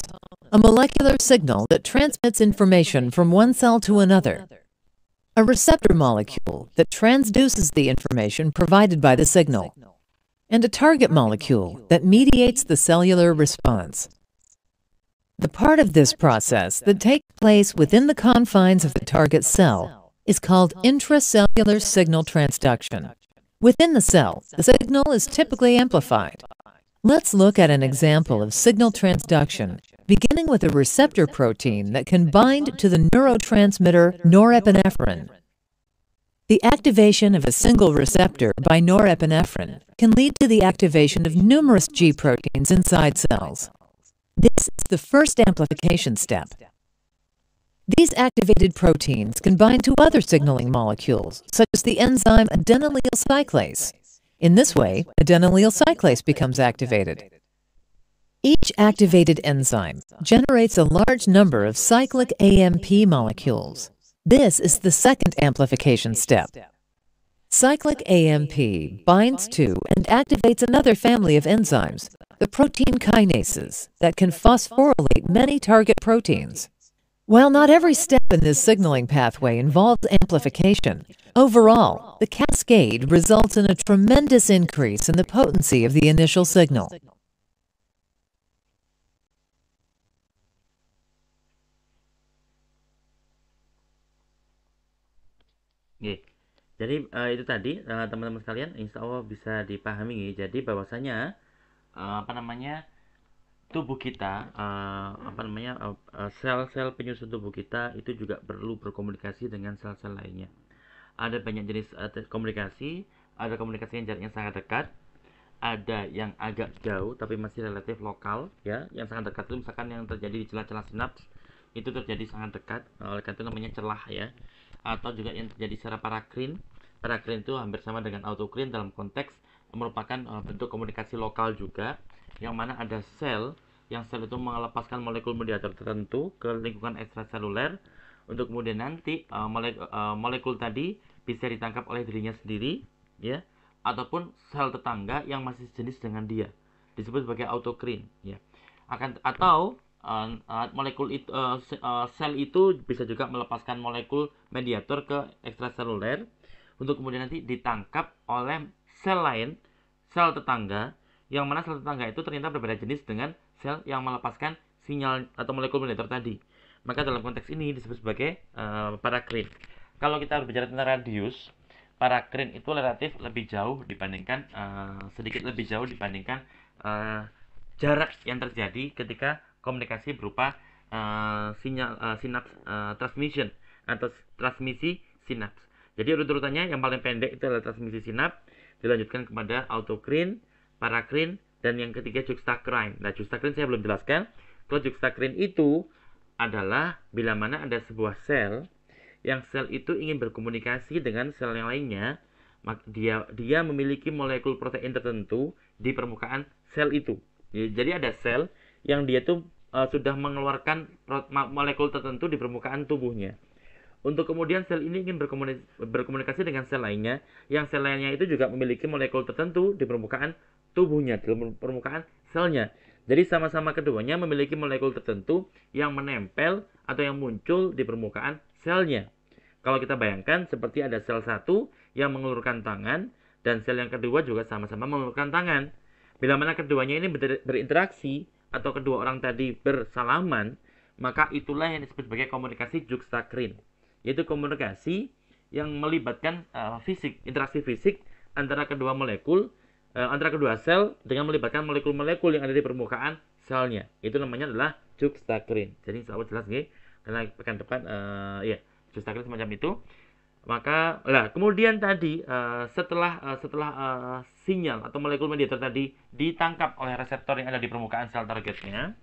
A molecular signal that transmits information from one cell to another. A receptor molecule that transduces the information provided by the signal. And a target molecule that mediates the cellular response. The part of this process that takes place within the confines of the target cell is called intracellular signal transduction. Within the cell, the signal is typically amplified. Let's look at an example of signal transduction, beginning with a receptor protein that can bind to the neurotransmitter norepinephrine. The activation of a single receptor by norepinephrine can lead to the activation of numerous G proteins inside cells. This is the first amplification step. These activated proteins can bind to other signaling molecules, such as the enzyme adenylyl cyclase. In this way, adenylyl cyclase becomes activated. Each activated enzyme generates a large number of cyclic AMP molecules. This is the second amplification step. Cyclic AMP binds to and activates another family of enzymes, the protein kinases, that can phosphorylate many target proteins. While not every step in this signaling pathway involves amplification, overall, the cascade results in a tremendous increase in the potency of the initial signal. Oke. Jadi itu tadi teman-teman sekalian, insya Allah bisa dipahami. Jadi bahwasanya apa namanya, tubuh kita, sel-sel penyusun tubuh kita itu juga perlu berkomunikasi dengan sel-sel lainnya. Ada banyak jenis komunikasi. Ada komunikasi yang jaraknya sangat dekat, ada yang agak jauh tapi masih relatif lokal, ya. Yang sangat dekat itu misalkan yang terjadi di celah-celah sinaps, itu terjadi sangat dekat, oleh karena itu namanya celah, ya. Atau juga yang terjadi secara parakrin. Parakrin itu hampir sama dengan autokrin dalam konteks merupakan bentuk komunikasi lokal juga, yang mana ada sel itu melepaskan molekul mediator tertentu ke lingkungan ekstraseluler untuk kemudian nanti molekul tadi bisa ditangkap oleh dirinya sendiri, ya, ataupun sel tetangga yang masih sejenis dengan dia, disebut sebagai autokrin, ya. Atau molekul itu, sel itu bisa juga melepaskan molekul mediator ke ekstraseluler untuk kemudian nanti ditangkap oleh sel lain, sel tetangga, yang mana sel tetangga itu ternyata berbeda jenis dengan sel yang melepaskan sinyal atau molekul mediator tadi. Maka dalam konteks ini disebut sebagai parakrin. Kalau kita berbicara tentang radius, parakrin itu relatif lebih jauh dibandingkan sedikit lebih jauh dibandingkan jarak yang terjadi ketika komunikasi berupa sinyal sinaps transmission atau transmisi sinaps. Jadi urut-urutannya yang paling pendek itu adalah transmisi sinaps, dilanjutkan kepada autokrin, parakrin, dan yang ketiga juxtakrin. Nah, juxtakrin saya belum jelaskan. Kalau juxtakrin itu adalah bila mana ada sebuah sel yang sel itu ingin berkomunikasi dengan sel yang lainnya, maka dia memiliki molekul protein tertentu di permukaan sel itu. Jadi ada sel yang dia tuh sudah mengeluarkan molekul tertentu di permukaan tubuhnya. Untuk kemudian sel ini ingin berkomunikasi dengan sel lainnya, yang sel lainnya itu juga memiliki molekul tertentu di permukaan tubuhnya, di permukaan selnya. Jadi sama-sama keduanya memiliki molekul tertentu yang menempel atau yang muncul di permukaan selnya. Kalau kita bayangkan seperti ada sel satu yang mengulurkan tangan, dan sel yang kedua juga sama-sama mengulurkan tangan. Bila mana keduanya ini berinteraksi atau kedua orang tadi bersalaman, maka itulah yang disebut sebagai komunikasi juxtakrin, yaitu komunikasi yang melibatkan interaksi fisik antara kedua molekul, antara kedua sel dengan melibatkan molekul-molekul yang ada di permukaan selnya. Itu namanya adalah juxtakrin. Jadi insya Allah jelas nih, karena pekan depan ya juxtakrin semacam itu. Maka kemudian tadi setelah sinyal atau molekul mediator tadi ditangkap oleh reseptor yang ada di permukaan sel targetnya,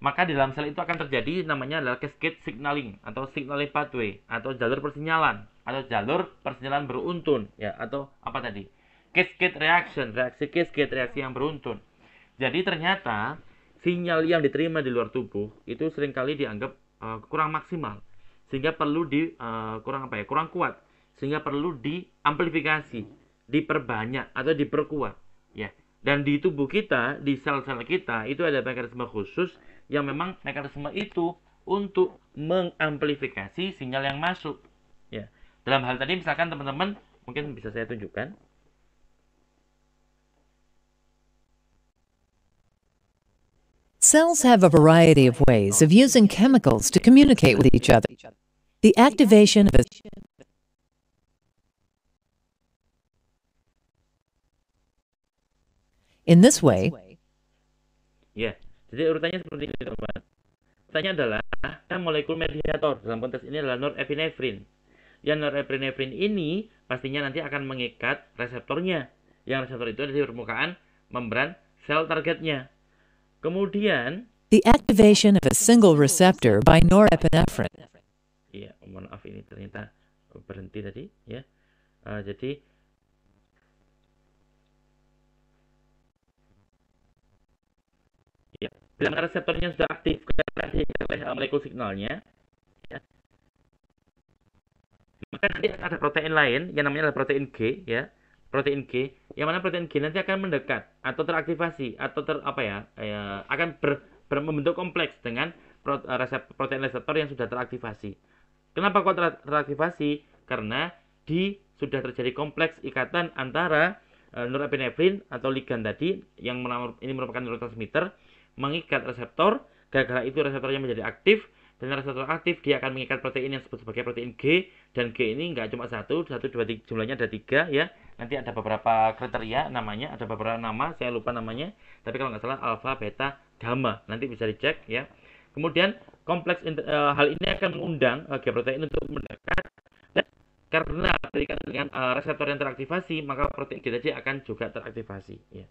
maka di dalam sel itu akan terjadi namanya adalah cascade signaling atau signaling pathway atau jalur persinyalan beruntun, ya, atau apa tadi, cascade reaction, reaksi yang beruntun. Jadi ternyata sinyal yang diterima di luar tubuh itu seringkali dianggap kurang maksimal, sehingga perlu kurang kuat, sehingga perlu diamplifikasi, diperbanyak atau diperkuat, ya. Dan di tubuh kita, di sel-sel kita itu ada mekanisme khusus yang memang mekanisme itu untuk mengamplifikasi sinyal yang masuk, ya. Dalam hal tadi misalkan teman-teman mungkin bisa saya tunjukkan. Cells have a variety of ways of using chemicals to communicate with each other. The activation of a in this way, ya, jadi urutannya seperti ini, teman-teman. Urutannya adalah molekul mediator, dalam konteks ini adalah norepinefrin. Yang norepinefrin ini pastinya nanti akan mengikat reseptornya. Yang reseptor itu ada di permukaan membran sel targetnya. Kemudian the activation of a single receptor by norepinephrine. Iya, mohon maaf ini ternyata berhenti tadi, ya. Jadi ya, bila reseptornya sudah aktif oleh molekul signalnya, ya, maka nanti ada protein lain yang namanya adalah protein G, ya. Protein G, yang mana protein G nanti akan mendekat atau teraktivasi atau akan membentuk kompleks dengan protein reseptor yang sudah teraktivasi. Kenapa kok teraktivasi? Karena sudah terjadi kompleks ikatan antara norepinefrin atau ligan tadi yang ini merupakan neurotransmitter mengikat reseptor. Gara-gara itu reseptornya menjadi aktif, dan reseptor aktif dia akan mengikat protein yang disebut sebagai protein G, dan G ini nggak cuma satu, 2, 3, jumlahnya ada 3, ya. nanti ada beberapa kriteria namanya, ada beberapa nama, saya lupa namanya, tapi kalau nggak salah alfa, beta, gamma, nanti bisa dicek ya. Kemudian hal ini akan mengundang G protein untuk mendekat, dan karena berikan dengan reseptor yang teraktivasi, maka protein G tadi akan juga teraktivasi ya.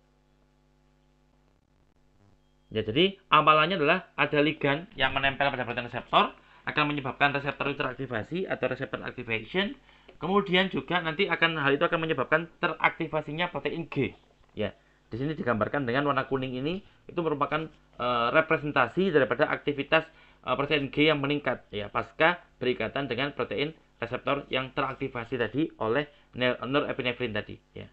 Ya, jadi amalannya adalah ada ligan yang menempel pada protein reseptor akan menyebabkan reseptor itu teraktivasi atau reseptor activation. Kemudian juga nanti hal itu akan menyebabkan teraktivasinya protein G. Ya, di sini digambarkan dengan warna kuning ini, itu merupakan representasi daripada aktivitas protein G yang meningkat ya pasca berikatan dengan protein reseptor yang teraktivasi tadi oleh norepinefrin tadi ya.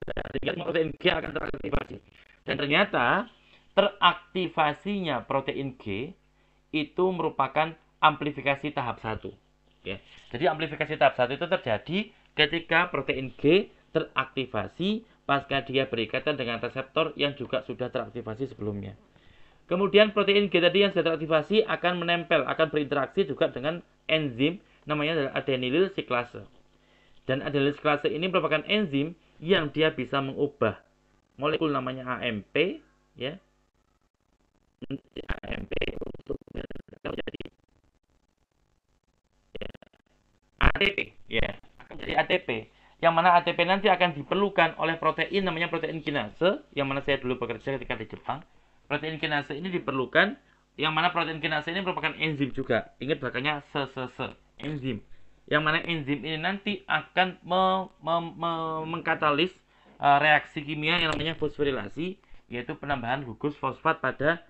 Sehingga protein G akan teraktivasi. Dan ternyata teraktivasinya protein G itu merupakan amplifikasi tahap 1. Ya. Jadi amplifikasi tahap 1 itu terjadi ketika protein G teraktivasi pasca dia berikatan dengan reseptor yang juga sudah teraktivasi sebelumnya. Kemudian protein G tadi yang sudah teraktivasi akan menempel, akan berinteraksi juga dengan enzim namanya adalah adenylyl siklase. Dan adenylyl siklase ini merupakan enzim yang dia bisa mengubah molekul namanya AMP ya. AMP untuk menjadi ATP ya, akan jadi ATP. Yang mana ATP nanti akan diperlukan oleh protein namanya protein kinase, yang mana saya dulu bekerja ketika di Jepang. Protein kinase ini diperlukan, yang mana protein kinase ini merupakan enzim juga. Ingat belakangnya enzim. Yang mana enzim ini nanti akan mengkatalis reaksi kimia yang namanya fosforilasi, yaitu penambahan gugus fosfat pada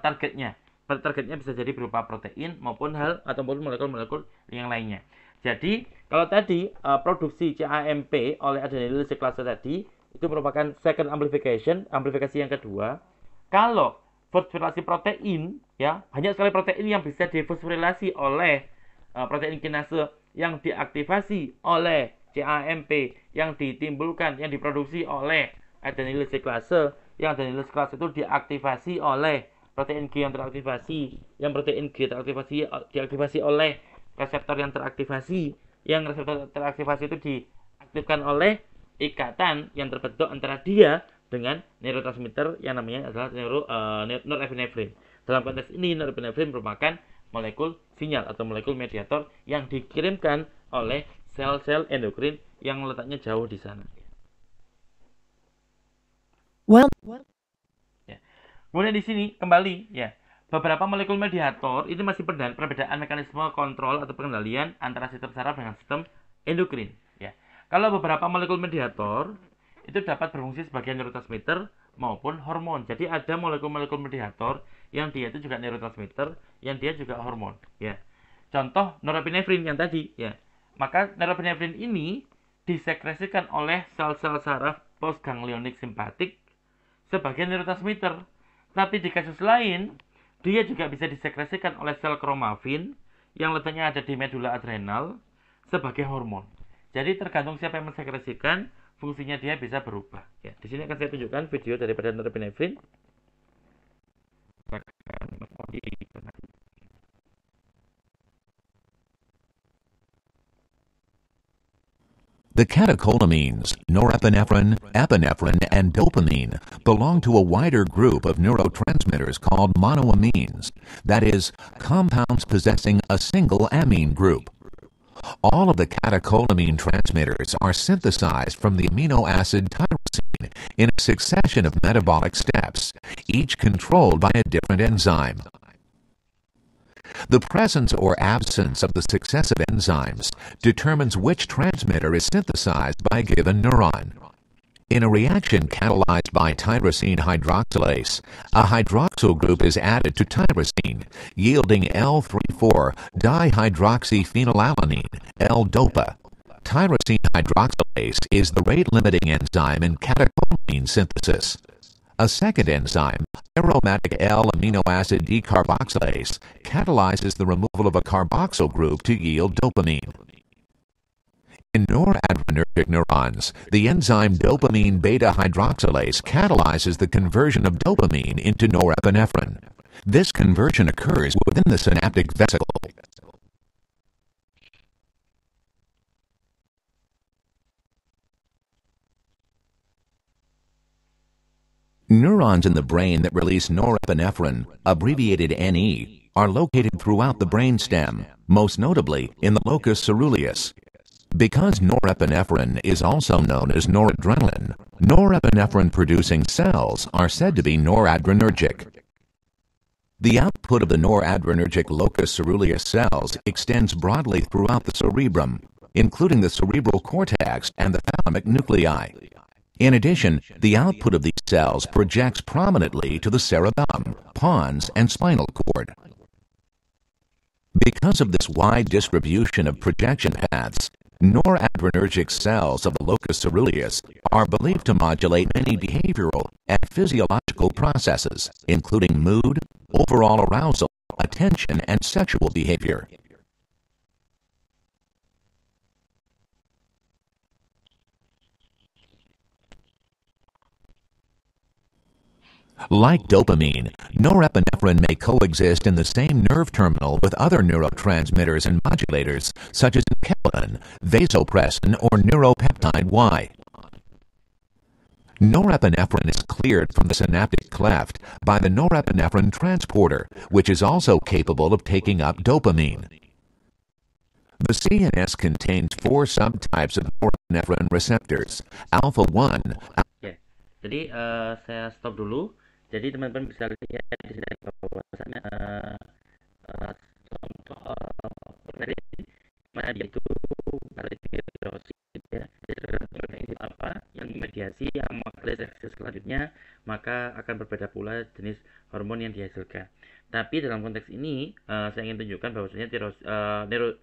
targetnya. Targetnya bisa jadi berupa protein maupun molekul-molekul yang lainnya. Jadi kalau tadi produksi CAMP oleh adenylyl siklase tadi itu merupakan second amplification, amplifikasi yang kedua. Kalau fosforilasi protein ya, banyak sekali protein yang bisa difosforilasi oleh protein kinase yang diaktifasi oleh CAMP, yang ditimbulkan, yang diproduksi oleh adenylyl siklase, yang adenylyl siklase itu diaktifasi oleh protein G yang teraktivasi, yang protein G diaktifasi oleh reseptor yang teraktivasi, yang reseptor teraktivasi itu diaktifkan oleh ikatan yang terbentuk antara dia dengan neurotransmitter yang namanya adalah norepinefrin. Dalam konteks ini norepinefrin merupakan molekul sinyal atau molekul mediator yang dikirimkan oleh sel-sel endokrin yang letaknya jauh di sana. Well, Ya. Kemudian di sini kembali ya, beberapa molekul mediator itu masih perbedaan mekanisme kontrol atau pengendalian antara sistem saraf dengan sistem endokrin. Ya. Kalau beberapa molekul mediator itu dapat berfungsi sebagai neurotransmitter maupun hormon. Jadi ada molekul-molekul mediator yang dia itu juga neurotransmitter, yang dia juga hormon. Ya. Contoh norepinefrin yang tadi. Ya. Maka norepinefrin ini disekresikan oleh sel-sel saraf postganglionik simpatik sebagai neurotransmitter. Tapi di kasus lain, dia juga bisa disekresikan oleh sel kromafin yang letaknya ada di medula adrenal sebagai hormon. Jadi tergantung siapa yang mensekresikan, fungsinya dia bisa berubah. Ya, di sini akan saya tunjukkan video daripada norepinefrin. The catecholamines, norepinephrine, epinephrine, and dopamine belong to a wider group of neurotransmitters called monoamines, that is, compounds possessing a single amine group. All of the catecholamine transmitters are synthesized from the amino acid tyrosine in a succession of metabolic steps, each controlled by a different enzyme. The presence or absence of the successive enzymes determines which transmitter is synthesized by a given neuron. In a reaction catalyzed by tyrosine hydroxylase, a hydroxyl group is added to tyrosine, yielding L3,4-dihydroxyphenylalanine, L-DOPA. Tyrosine hydroxylase is the rate-limiting enzyme in catecholamine synthesis. A second enzyme, aromatic L-amino acid decarboxylase, catalyzes the removal of a carboxyl group to yield dopamine. In noradrenergic neurons, the enzyme dopamine beta hydroxylase catalyzes the conversion of dopamine into norepinephrine. This conversion occurs within the synaptic vesicle. Neurons in the brain that release norepinephrine, abbreviated NE, are located throughout the brainstem, most notably in the locus ceruleus. Because norepinephrine is also known as noradrenaline, norepinephrine-producing cells are said to be noradrenergic. The output of the noradrenergic locus ceruleus cells extends broadly throughout the cerebrum, including the cerebral cortex and the thalamic nuclei. In addition, the output of these cells projects prominently to the cerebellum, pons, and spinal cord. Because of this wide distribution of projection paths, noradrenergic cells of the locus ceruleus are believed to modulate many behavioral and physiological processes, including mood, overall arousal, attention, and sexual behavior. Like dopamine, norepinephrine may coexist in the same nerve terminal with other neurotransmitters and modulators such as enkephalin, vasopressin, or neuropeptide Y. Norepinephrine is cleared from the synaptic cleft by the norepinephrine transporter, which is also capable of taking up dopamine. The CNS contains 4 subtypes of norepinephrine receptors, alpha-1. Oke, jadi saya stop dulu. Jadi teman-teman bisa lihat di sini bahwasannya contoh materi mana dia itu tirosid ya. Jadi itu apa yang memediasi yang mengakhiri reaksi selanjutnya, maka akan berbeda pula jenis hormon yang dihasilkan. Tapi dalam konteks ini saya ingin tunjukkan bahwasanya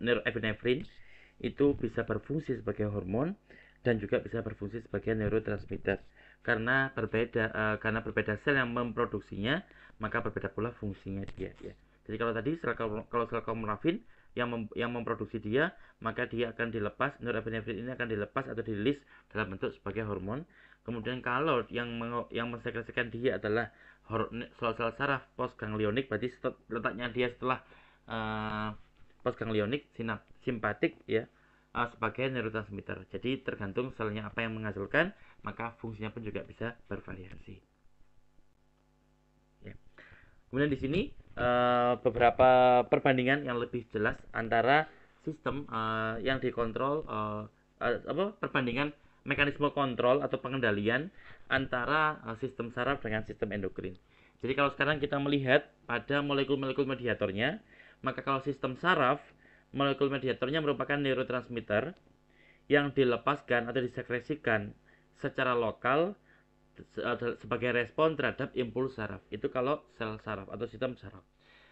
norepinefrin itu bisa berfungsi sebagai hormon dan juga bisa berfungsi sebagai neurotransmitter. Karena berbeda sel yang memproduksinya, maka berbeda pula fungsinya dia ya. Jadi kalau tadi sel chromatin yang memproduksi dia, maka dia akan dilepas, norepinefrin ini akan dilepas atau dirilis dalam bentuk sebagai hormon. Kemudian kalau yang mensekresikan dia adalah sel-sel saraf postganglionik, berarti letaknya dia setelah postganglionik simpatik ya, sebagai neurotransmitter. Jadi tergantung selnya apa yang menghasilkan, maka fungsinya pun juga bisa bervariasi. Ya. Kemudian di sini beberapa perbandingan yang lebih jelas antara sistem yang dikontrol, perbandingan mekanisme kontrol atau pengendalian antara sistem saraf dengan sistem endokrin. Jadi kalau sekarang kita melihat pada molekul-molekul mediatornya, maka kalau sistem saraf, molekul mediatornya merupakan neurotransmitter yang dilepaskan atau disekresikan secara lokal sebagai respon terhadap impuls saraf. Itu kalau sel saraf atau sistem saraf.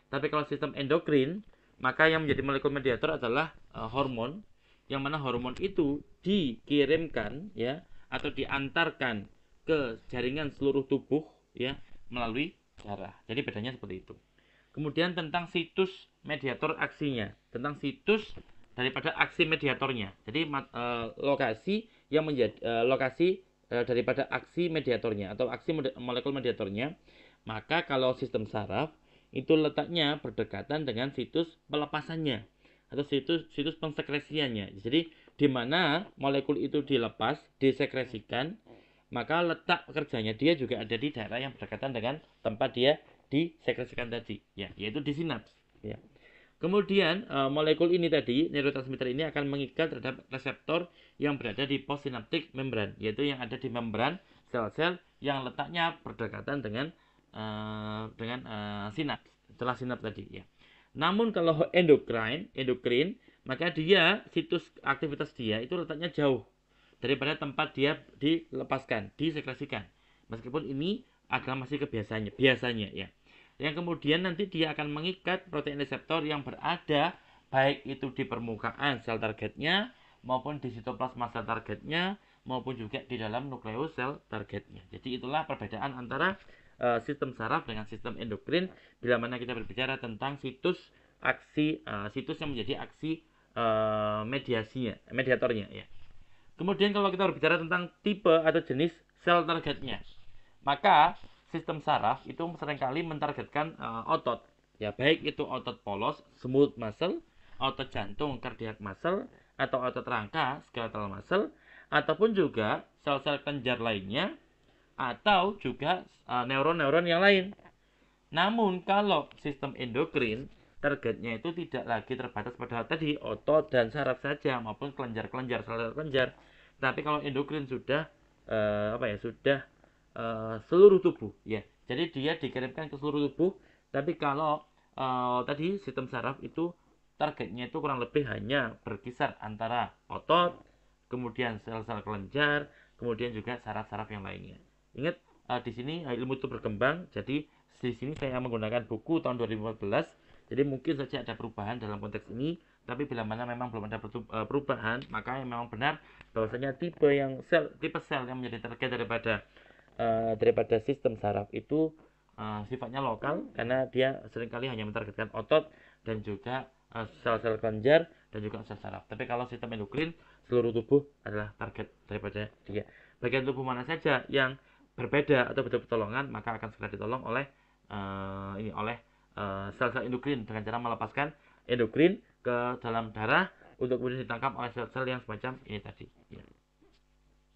Tapi kalau sistem endokrin, maka yang menjadi molekul mediator adalah hormon, yang mana hormon itu dikirimkan ya atau diantarkan ke jaringan seluruh tubuh ya melalui darah. Jadi bedanya seperti itu. Kemudian tentang situs mediator aksinya, tentang situs daripada aksi mediatornya. Jadi lokasi yang menjadi lokasi daripada aksi mediatornya atau aksi molekul mediatornya. Maka kalau sistem saraf itu letaknya berdekatan dengan situs pelepasannya atau situs pensekresiannya. Jadi di mana molekul itu dilepas, disekresikan, maka letak kerjanya dia juga ada di daerah yang berdekatan dengan tempat dia disekresikan tadi, ya, yaitu di sinaps. Ya. Kemudian molekul ini tadi, neurotransmitter ini akan mengikat terhadap reseptor yang berada di postsinaptic membran, yaitu yang ada di membran sel-sel yang letaknya berdekatan dengan sinaps, setelah sinaps tadi. Ya. Namun kalau endokrin, maka dia situs aktivitas dia itu letaknya jauh daripada tempat dia dilepaskan, disekresikan. Meskipun ini adalah masih kebiasaannya, biasanya ya. Yang kemudian nanti dia akan mengikat protein reseptor yang berada baik itu di permukaan sel targetnya maupun di sitoplasma sel targetnya maupun juga di dalam nukleus sel targetnya. Jadi itulah perbedaan antara sistem saraf dengan sistem endokrin bila mana kita berbicara tentang situs yang menjadi aksi mediatornya ya. Kemudian kalau kita berbicara tentang tipe atau jenis sel targetnya, maka sistem saraf itu seringkali mentargetkan otot, ya baik itu otot polos, smooth muscle, otot jantung, cardiac muscle, atau otot rangka, skeletal muscle, ataupun juga sel-sel kelenjar lainnya atau juga neuron-neuron yang lain. Namun kalau sistem endokrin, targetnya itu tidak lagi terbatas pada tadi otot dan saraf saja maupun kelenjar-kelenjar, sel kelenjar. Tapi kalau endokrin sudah sudah seluruh tubuh ya. Jadi dia dikirimkan ke seluruh tubuh. Tapi kalau tadi sistem saraf itu targetnya itu kurang lebih hanya berkisar antara otot, kemudian sel-sel kelenjar, kemudian juga saraf-saraf yang lainnya. Ingat di sini ilmu itu berkembang. Jadi di sini saya menggunakan buku tahun 2014. Jadi mungkin saja ada perubahan dalam konteks ini, tapi bila mana memang belum ada perubahan, maka memang benar bahwasanya tipe sel yang menjadi target daripada sistem saraf itu sifatnya lokal, karena dia seringkali hanya mentargetkan otot dan juga sel-sel kelenjar dan juga sel saraf. Tapi kalau sistem endokrin, seluruh tubuh adalah target daripada dia. Bagian tubuh mana saja yang berbeda atau betul-betul tolongan, maka akan segera ditolong oleh sel-sel endokrin dengan cara melepaskan endokrin ke dalam darah untuk kemudian ditangkap oleh sel-sel yang semacam ini tadi. Ya.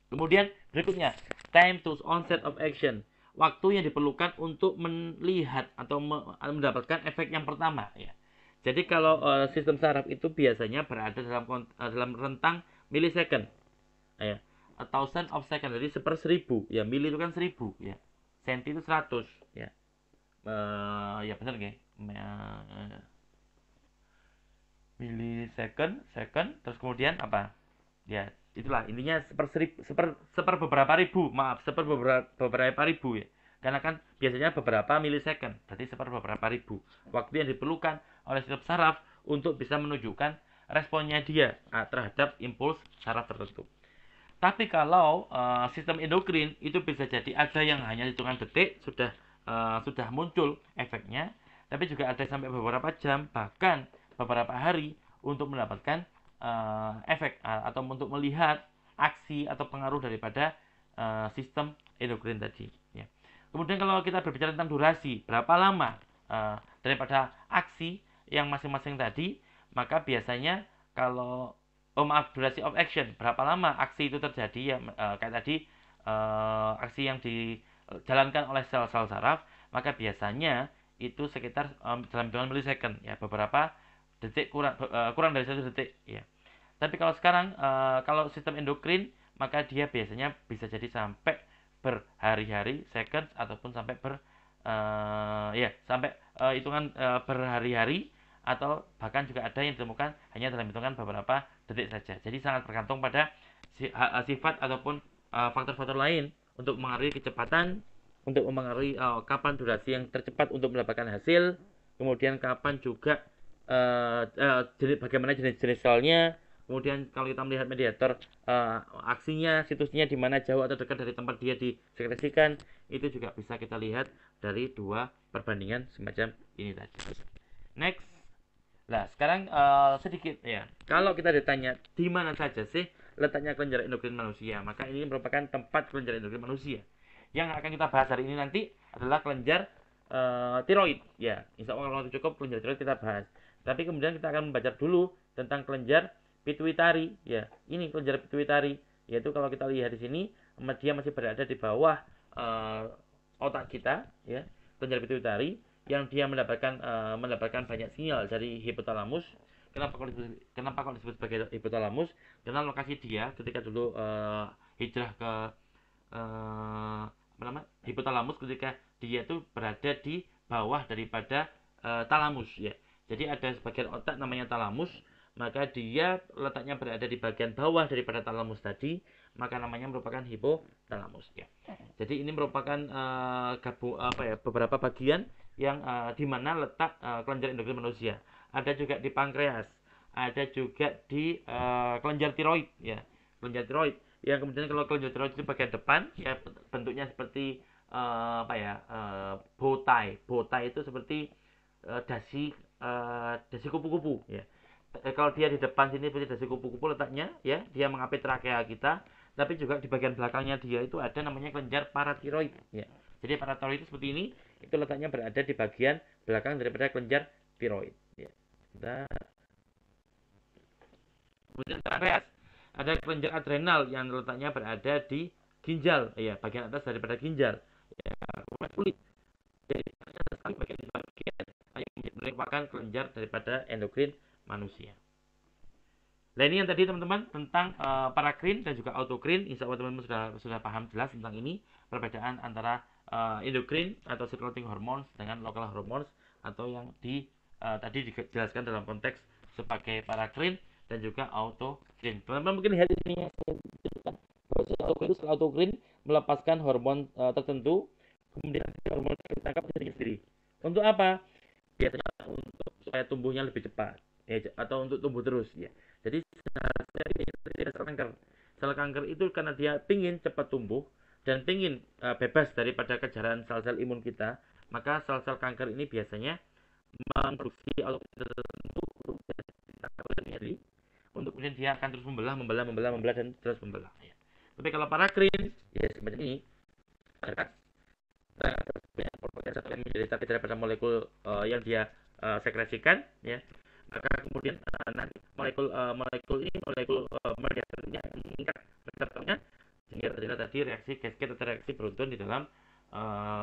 Kemudian berikutnya, time to onset of action, waktu yang diperlukan untuk melihat atau mendapatkan efek yang pertama. Ya. Jadi kalau sistem saraf itu biasanya berada dalam rentang milisecond, ya, 1000 of second, jadi 1/1000. Ya, mili itu kan 1000, ya, senti itu 100, ya. Ya benar nggih, milisecond, second, terus kemudian apa? Ya, itulah intinya seper beberapa ribu, beberapa ribu ya. Karena kan biasanya beberapa milisecond, berarti seper beberapa ribu. Waktu yang diperlukan oleh sistem saraf untuk bisa menunjukkan responnya dia terhadap impuls saraf tertentu. Tapi kalau sistem endokrin itu bisa jadi ada yang hanya hitungan detik sudah muncul efeknya, tapi juga ada sampai beberapa jam, bahkan beberapa hari untuk mendapatkan efek atau untuk melihat aksi atau pengaruh daripada sistem endokrin tadi. Ya. Kemudian kalau kita berbicara tentang durasi, berapa lama daripada aksi yang masing-masing tadi, maka biasanya kalau durasi of action, berapa lama aksi itu terjadi ya, kayak tadi aksi yang dijalankan oleh sel-sel saraf, maka biasanya itu sekitar dalam hitungan milisecond, ya, beberapa detik, kurang dari 1 detik, ya. Tapi kalau sekarang kalau sistem endokrin, maka dia biasanya bisa jadi sampai berhari-hari, seconds, ataupun sampai hitungan berhari-hari, atau bahkan juga ada yang ditemukan hanya dalam hitungan beberapa detik saja. Jadi sangat bergantung pada sifat ataupun faktor-faktor lain untuk mengaruhi kecepatan, untuk mempengaruhi kapan durasi yang tercepat untuk mendapatkan hasil, kemudian kapan juga bagaimana jenis-jenis selnya, kemudian kalau kita melihat mediator aksinya, situsnya di mana, jauh atau dekat dari tempat dia disekresikan, itu juga bisa kita lihat dari dua perbandingan semacam ini tadi. Next. Nah, sekarang sedikit ya. Kalau kita ditanya di mana saja sih letaknya kelenjar endokrin manusia, maka ini merupakan tempat kelenjar endokrin manusia. Yang akan kita bahas hari ini nanti adalah kelenjar tiroid. Ya, insya Allah kalau cukup kelenjar tiroid kita bahas. Tapi kemudian kita akan membaca dulu tentang kelenjar pituitari. Ya, ini kelenjar pituitari. Yaitu kalau kita lihat di sini, dia masih berada di bawah otak kita. Ya, kelenjar pituitari yang dia mendapatkan banyak sinyal dari hipotalamus. Kenapa kok disebut sebagai hipotalamus? Karena lokasi dia ketika dulu hijrah ke hipotalamus, ketika dia itu berada di bawah daripada talamus, ya. Jadi ada sebagian otak namanya talamus, maka dia letaknya berada di bagian bawah daripada talamus tadi, maka namanya merupakan hipotalamus, ya. Jadi ini merupakan beberapa bagian yang di mana letak kelenjar endokrin manusia. Ada juga di pankreas, ada juga di kelenjar tiroid, ya. Kelenjar tiroid yang kemudian kalau kelenjar tiroid itu bagian depan, ya, bentuknya seperti bow tie. Bow tie itu seperti dasi kupu-kupu, ya. Kalau dia di depan sini seperti dasi kupu-kupu letaknya, ya, dia mengapit trakea kita. Tapi juga di bagian belakangnya dia itu ada namanya kelenjar paratiroid, ya. Jadi paratiroid itu seperti ini, itu letaknya berada di bagian belakang daripada kelenjar tiroid, ya. Kemudian pankreas, ada kelenjar adrenal yang letaknya berada di ginjal, ya bagian atas daripada ginjal, ya, kulit. Jadi bagian yang merupakan kelenjar daripada endokrin manusia. Nah ini yang tadi teman-teman tentang parakrin dan juga autokrin. Insya Allah teman-teman sudah paham jelas tentang ini, perbedaan antara endokrin atau circulating hormones dengan local hormones, atau yang tadi dijelaskan dalam konteks sebagai parakrin dan juga autokrin. Teman-teman mungkin lihat ini, autokrin melepaskan hormon tertentu, kemudian hormon ditangkap sendiri. Untuk apa? Biasanya untuk supaya tumbuhnya lebih cepat, ya, atau untuk tumbuh terus, ya. Jadi sel kanker itu karena dia pingin cepat tumbuh dan pingin bebas daripada kejaran sel-sel imun kita, maka sel-sel kanker ini biasanya memproduksi untuk kemudian dia akan terus membelah dan terus membelah, ya. Tapi kalau parakrin, ya semacam ini, yang menjadi target daripada molekul yang dia sekresikan, ya, maka kemudian nanti molekul mediatornya meningkat reseptornya, sehingga terjadi tadi reaksi cascade atau reaksi beruntun di dalam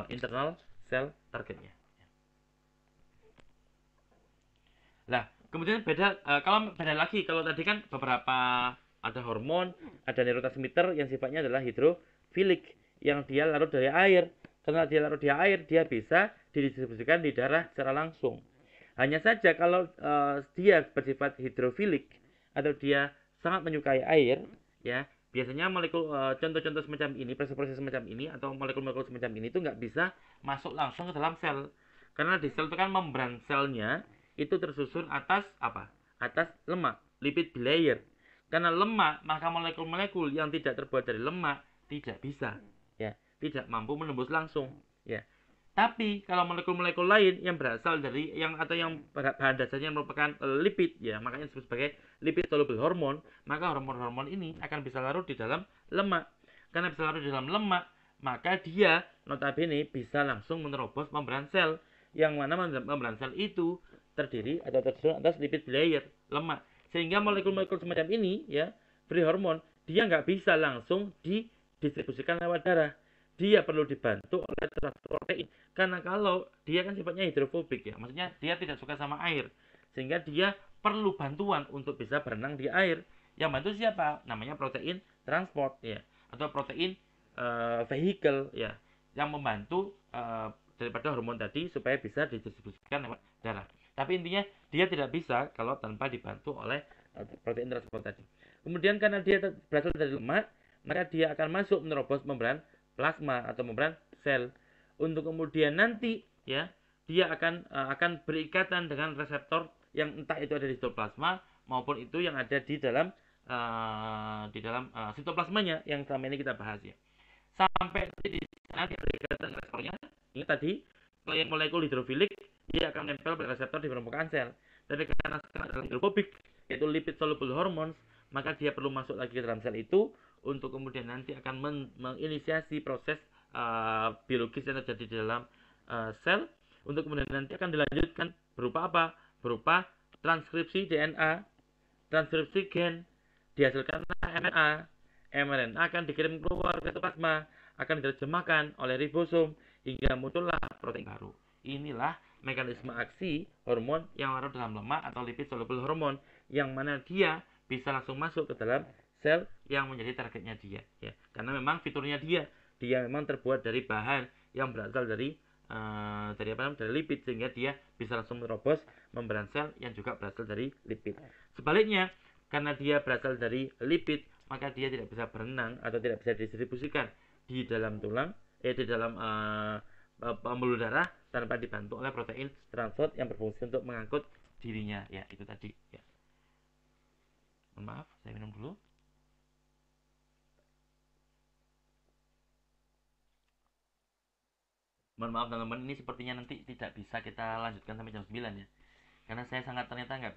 internal sel targetnya. Nah, kemudian kalau beda lagi, kalau tadi kan beberapa ada hormon, ada neurotransmitter yang sifatnya adalah hidrofilik, yang dia larut dari air. Karena dia larut di air, dia bisa didistribusikan di darah secara langsung. Hanya saja kalau dia bersifat hidrofilik atau dia sangat menyukai air, ya, biasanya molekul contoh-contoh semacam ini, proses-proses semacam ini atau molekul-molekul semacam ini itu nggak bisa masuk langsung ke dalam sel. Karena di sel itu kan membran selnya itu tersusun atas apa? Atas lemak, lipid bilayer. Karena lemak, maka molekul-molekul yang tidak terbuat dari lemak tidak bisa, ya, tidak mampu menembus langsung, ya. Tapi kalau molekul-molekul lain yang berasal dari yang bahan dasarnya merupakan lipid, ya, makanya disebut sebagai lipid soluble hormone, maka hormon-hormon ini akan bisa larut di dalam lemak. Karena bisa larut di dalam lemak, maka dia notabene bisa langsung menerobos membran sel, yang mana membran sel itu terdiri atau tersusun atas lipid bilayer, lemak. Sehingga molekul-molekul semacam ini, ya, free hormone, dia nggak bisa langsung didistribusikan lewat darah. Dia perlu dibantu oleh transport protein. Karena kalau dia kan sifatnya hidrofobik, ya, maksudnya dia tidak suka sama air, sehingga dia perlu bantuan untuk bisa berenang di air. Yang bantu siapa? Namanya protein transport, ya, atau protein vehicle, ya, yang membantu daripada hormon tadi supaya bisa didistribusikan lewat darah. Tapi intinya dia tidak bisa kalau tanpa dibantu oleh protein transport tadi. Kemudian karena dia berasal dari lemak, maka dia akan masuk menerobos membran plasma atau membran sel, untuk kemudian nanti, ya, dia akan berikatan dengan reseptor yang entah itu ada di sitoplasma maupun itu yang ada di dalam sitoplasmanya yang selama ini kita bahas, ya. Sampai di sana dia berikatan reseptornya. Ini tadi molekul hidrofilik, dia akan menempel pada reseptor di permukaan sel. Tapi karena sekarang adalah hidrofobik, yaitu lipid soluble hormones, maka dia perlu masuk lagi ke dalam sel itu untuk kemudian nanti akan menginisiasi proses biologis yang terjadi di dalam sel, untuk kemudian nanti akan dilanjutkan berupa apa? Berupa transkripsi DNA, transkripsi gen, dihasilkan RNA. mRNA akan dikirim keluar ke plasma, akan diterjemahkan oleh ribosom hingga muncullah protein baru. Inilah mekanisme aksi hormon yang larut dalam lemak atau lipid soluble hormone, yang mana dia bisa langsung masuk ke dalam sel yang menjadi targetnya dia, ya. Karena memang fiturnya dia memang terbuat dari bahan yang berasal dari lipid, sehingga dia bisa langsung menerobos membran sel yang juga berasal dari lipid. Sebaliknya, karena dia berasal dari lipid, maka dia tidak bisa berenang atau tidak bisa didistribusikan di dalam tulang, di dalam pembuluh darah tanpa dibantu oleh protein transport yang berfungsi untuk mengangkut dirinya, ya, itu tadi, ya. Mohon maaf, saya minum dulu. Mohon maaf teman-teman, ini sepertinya nanti tidak bisa kita lanjutkan sampai jam 9, ya. Karena saya ternyata nggak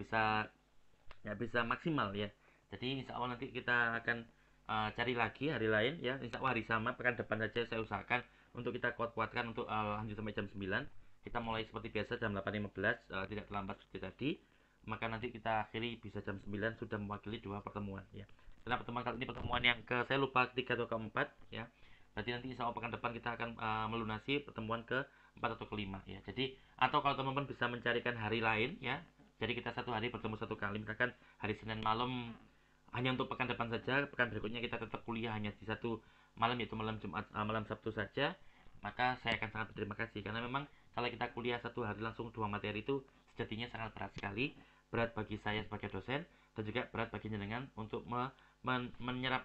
bisa maksimal, ya. Jadi insya Allah nanti kita akan cari lagi hari lain, ya. Insya Allah hari sama, pekan depan saja saya usahakan untuk kita kuat-kuatkan untuk lanjut sampai jam 9. Kita mulai seperti biasa jam 8.15, tidak terlambat seperti tadi. Maka nanti kita akhiri bisa jam 9 sudah mewakili 2 pertemuan, ya. Karena pertemuan kali ini pertemuan yang saya lupa ketiga atau keempat ya. Berarti nanti insya Allah pekan depan kita akan melunasi pertemuan ke-4 atau ke-5 ya. Jadi atau kalau teman-teman bisa mencarikan hari lain ya. Jadi kita satu hari bertemu satu kali, misalkan hari Senin malam hanya untuk pekan depan saja, pekan berikutnya kita tetap kuliah hanya di satu malam, yaitu malam Jumat, malam Sabtu saja, maka saya akan sangat berterima kasih karena memang kalau kita kuliah satu hari langsung 2 materi itu sejatinya sangat berat sekali, berat bagi saya sebagai dosen dan juga berat bagi jenengan untuk menyerap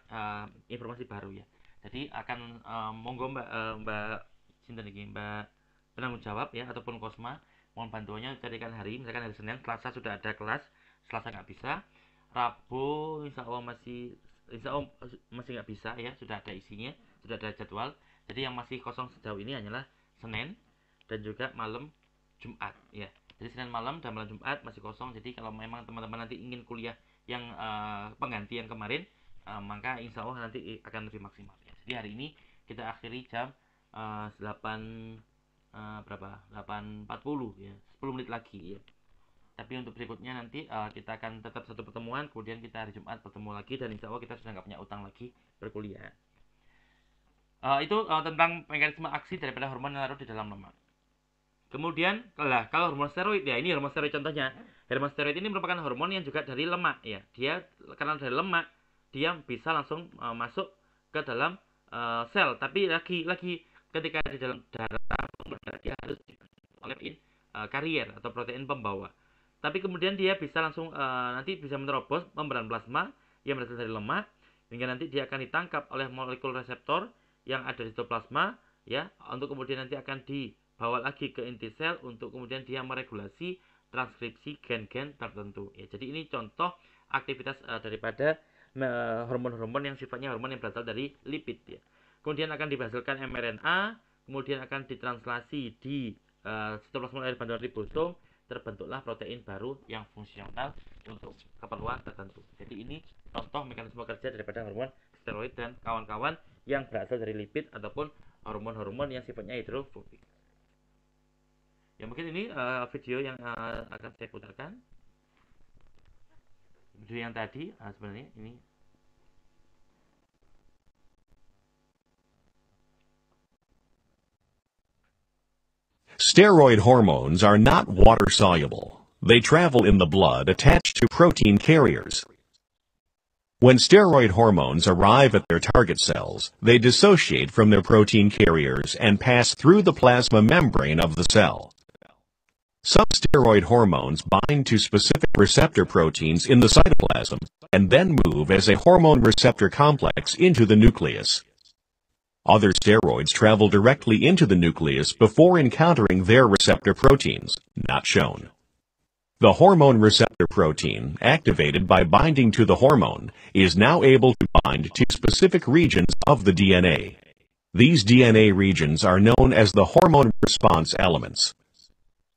informasi baru ya. Jadi akan monggo Mbak Sinten iki, Mbak penanggung jawab ya ataupun Kosma, mohon bantuannya carikan hari, misalkan hari Senin, Selasa sudah ada kelas, Selasa nggak bisa, Rabu insya Allah masih nggak bisa ya, sudah ada isinya, sudah ada jadwal. Jadi yang masih kosong sejauh ini hanyalah Senin dan juga malam Jumat ya. Jadi Senin malam dan malam Jumat masih kosong. Jadi kalau memang teman-teman nanti ingin kuliah yang pengganti yang kemarin, maka insya Allah nanti akan lebih maksimal ya. Jadi hari ini kita akhiri jam 8.40 ya, 10 menit lagi ya. Tapi untuk berikutnya nanti kita akan tetap satu pertemuan, kemudian kita hari Jumat bertemu lagi, dan insya Allah kita sudah nggak punya utang lagi berkuliah. Itu tentang mekanisme aksi daripada hormon yang larut di dalam lemak. Kemudian kalau hormon steroid ya, ini hormon steroid contohnya. Hormon steroid ini merupakan hormon yang juga dari lemak ya. Dia karena dari lemak dia bisa langsung masuk ke dalam sel. Tapi lagi ketika di dalam darah dia harus oleh karier atau protein pembawa. Tapi kemudian dia bisa langsung nanti bisa menerobos membran plasma yang berasal dari lemak, hingga nanti dia akan ditangkap oleh molekul reseptor yang ada di sitoplasma ya, untuk kemudian nanti akan dibawa lagi ke inti sel untuk kemudian dia meregulasi transkripsi gen-gen tertentu ya. Jadi ini contoh aktivitas daripada hormon-hormon yang sifatnya hormon yang berasal dari lipid ya. Kemudian akan dihasilkan mRNA, kemudian akan ditranslasi di sitoplasma dari bantuan ribosom, terbentuklah protein baru yang fungsional untuk keperluan tertentu. Jadi ini contoh mekanisme kerja daripada hormon steroid dan kawan-kawan yang berasal dari lipid ataupun hormon-hormon yang sifatnya hidrofobik. Ya mungkin ini video yang akan saya putarkan. Video yang tadi sebenarnya ini. Steroid hormones are not water-soluble. They travel in the blood attached to protein carriers. When steroid hormones arrive at their target cells, they dissociate from their protein carriers and pass through the plasma membrane of the cell. Some steroid hormones bind to specific receptor proteins in the cytoplasm and then move as a hormone receptor complex into the nucleus. Other steroids travel directly into the nucleus before encountering their receptor proteins, not shown. The hormone receptor protein, activated by binding to the hormone, is now able to bind to specific regions of the DNA. These DNA regions are known as the hormone response elements.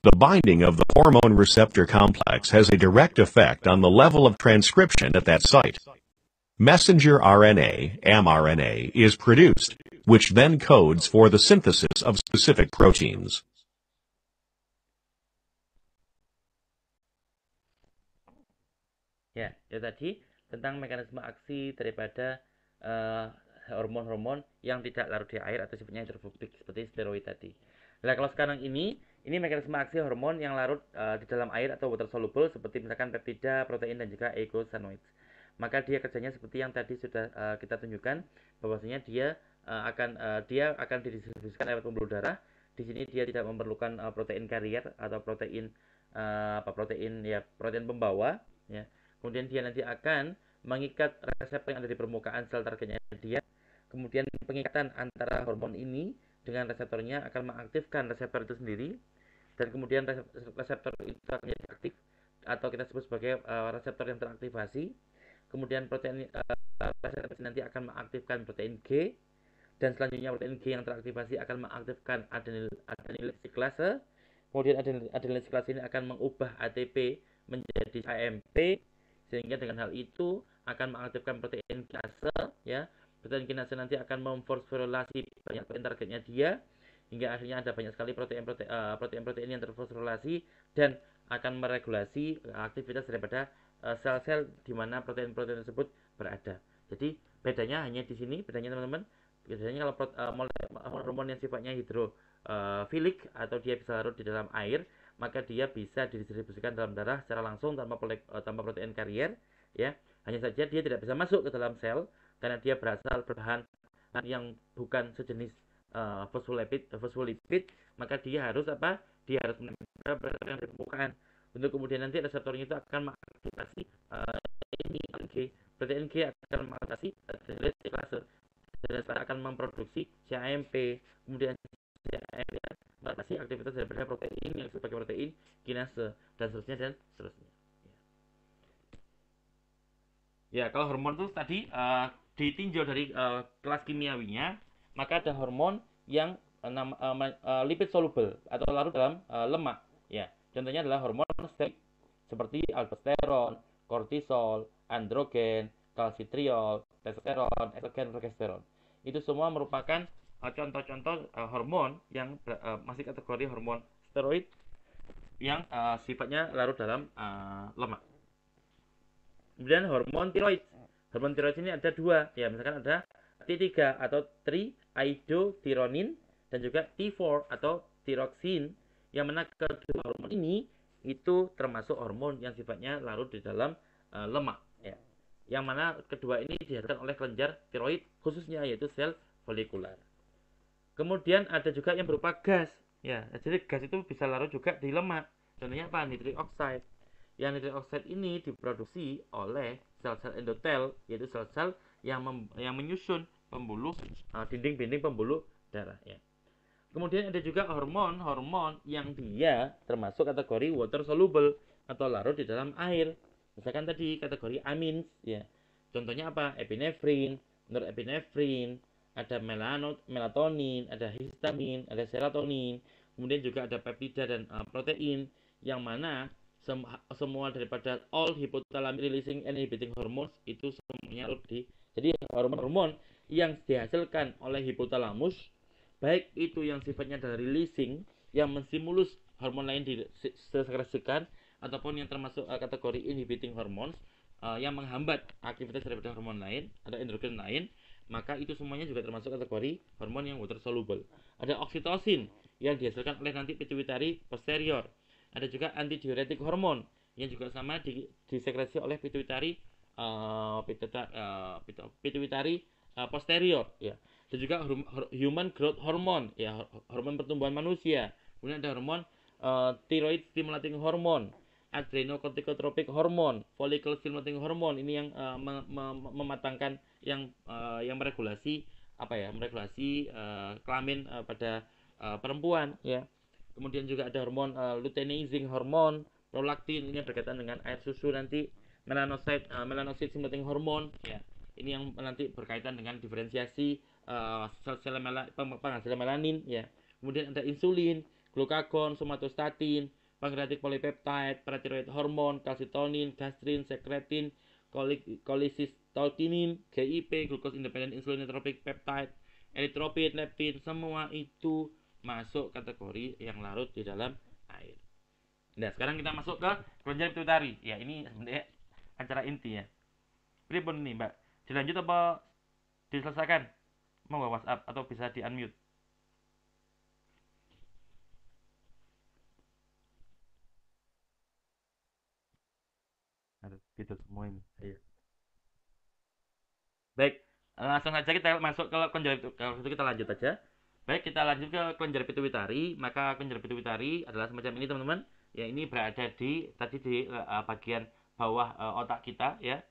The binding of the hormone receptor complex has a direct effect on the level of transcription at that site. Messenger RNA, mRNA, is produced, which then codes for the synthesis of specific proteins. Ya, itu tadi tentang mekanisme aksi daripada hormon-hormon yang tidak larut di air atau sifatnya hidrofobik seperti steroid tadi. Nah, kalau sekarang ini mekanisme aksi hormon yang larut di dalam air atau water soluble seperti misalkan peptida, protein dan juga eicosanoids. Maka dia kerjanya seperti yang tadi sudah kita tunjukkan, bahwasanya dia akan didistribusikan lewat pembuluh darah. Di sini dia tidak memerlukan protein karier atau protein protein pembawa ya. Kemudian dia nanti akan mengikat reseptor yang ada di permukaan sel targetnya dia. Kemudian pengikatan antara hormon ini dengan reseptornya akan mengaktifkan reseptor itu sendiri, dan kemudian reseptor itu akan menjadi aktif atau kita sebut sebagai reseptor yang teraktivasi. Kemudian protein reseptor nanti akan mengaktifkan protein G, dan selanjutnya protein G yang teraktivasi akan mengaktifkan adenyl siklase. Kemudian adenyl siklase ini akan mengubah ATP menjadi AMP, sehingga dengan hal itu akan mengaktifkan protein kinase ya. Protein kinase nanti akan memfosforilasi banyak protein targetnya dia, hingga akhirnya ada banyak sekali protein yang terfosforilasi dan akan meregulasi aktivitas daripada sel-sel di mana protein-protein tersebut berada. Jadi bedanya hanya di sini, bedanya teman-teman. Biasanya kalau hormon yang sifatnya hidrofilik atau dia bisa larut di dalam air, maka dia bisa didistribusikan dalam darah secara langsung tanpa protein karier, ya. Hanya saja dia tidak bisa masuk ke dalam sel karena dia berasal berbahan yang bukan sejenis fosfolipid, maka dia harus apa? Dia harus menempel di permukaan. Untuk kemudian nanti reseptornya itu akan mengaktifasi ini protein G akan mengatasi dehidrasi dan akan memproduksi CAMP, kemudian CAMP mengatasi aktivitas daripada protein yang sebagai protein kinase dan seterusnya. Ya, kalau hormon itu tadi ditinjau dari kelas kimiawinya, maka ada hormon yang lipid soluble atau larut dalam lemak. Ya, contohnya adalah hormon steroid seperti aldosteron, kortisol, androgen, kalsitriol, testosteron, estrogen, progesteron. Itu semua merupakan contoh-contoh hormon yang masih kategori hormon steroid yang sifatnya larut dalam lemak. Kemudian hormon tiroid. Hormon tiroid ini ada dua, ya, misalkan ada T3 atau triiodothyronin dan juga T4 atau thyroxine, yang mana kedua hormon ini itu termasuk hormon yang sifatnya larut di dalam lemak, ya. Yang mana kedua ini dihasilkan oleh kelenjar tiroid khususnya, yaitu sel folikular. Kemudian ada juga yang berupa gas, ya. Jadi gas itu bisa larut juga di lemak. Contohnya apa? Nitric oxide. Yang nitric oxide ini diproduksi oleh sel-sel endotel, yaitu sel-sel yang menyusun pembuluh dinding-dinding pembuluh darah, ya. Kemudian ada juga hormon-hormon yang dia termasuk kategori water soluble atau larut di dalam air. Misalkan tadi kategori amins, ya. Contohnya apa? Epinefrin, norepinefrin, ada melatonin, ada histamin, ada serotonin. Kemudian juga ada peptida dan protein, yang mana semua daripada all hypothalamic releasing and inhibiting hormones itu semuanya larut di. Jadi hormon-hormon yang dihasilkan oleh hipotalamus, baik itu yang sifatnya adalah releasing, yang menstimulus hormon lain disekresikan, ataupun yang termasuk kategori inhibiting hormones, yang menghambat aktivitas daripada hormon lain atau endokrin lain, maka itu semuanya juga termasuk kategori hormon yang water soluble. Ada oksitosin yang dihasilkan oleh nanti pituitari posterior. Ada juga antidiuretik hormon yang juga sama disekresi oleh pituitari posterior, ya. Dan juga human growth hormone, ya, hormon pertumbuhan manusia. Kemudian ada hormon thyroid stimulating hormone, adrenocorticotropic hormone, follicle stimulating hormone. Ini yang mematangkan yang meregulasi meregulasi kelamin pada perempuan, ya. Kemudian juga ada hormon luteinizing hormone, prolaktin, ini berkaitan dengan air susu nanti, melanocyte stimulating hormone, ya. Ini yang nanti berkaitan dengan diferensiasi sel-sel penghasil melanin, ya. Kemudian ada insulin, glukagon, somatostatin, pancreatic polypeptide, parathyroid hormone, calcitonin, gastrin, sekretin, cholecystokinin, GIP, glucose independent insulinotropic peptide, erythropoietin, leptin, semua itu masuk kategori yang larut di dalam air. Nah, sekarang kita masuk ke kelenjar pituitari. Ya, ini sebenarnya acara inti, ya. Pripun nih, Mbak? Dilanjut apa diselesaikan? Mau nggak WhatsApp atau bisa di unmute? Aduh, gitu semua ini. Ayo. Baik, langsung saja kita masuk ke kelenjar itu. Kalau itu kita lanjut aja. Baik, kita lanjut ke kelenjar pituitari. Maka kelenjar pituitari adalah semacam ini, teman-teman. Ya, ini berada di bagian bawah otak kita, ya.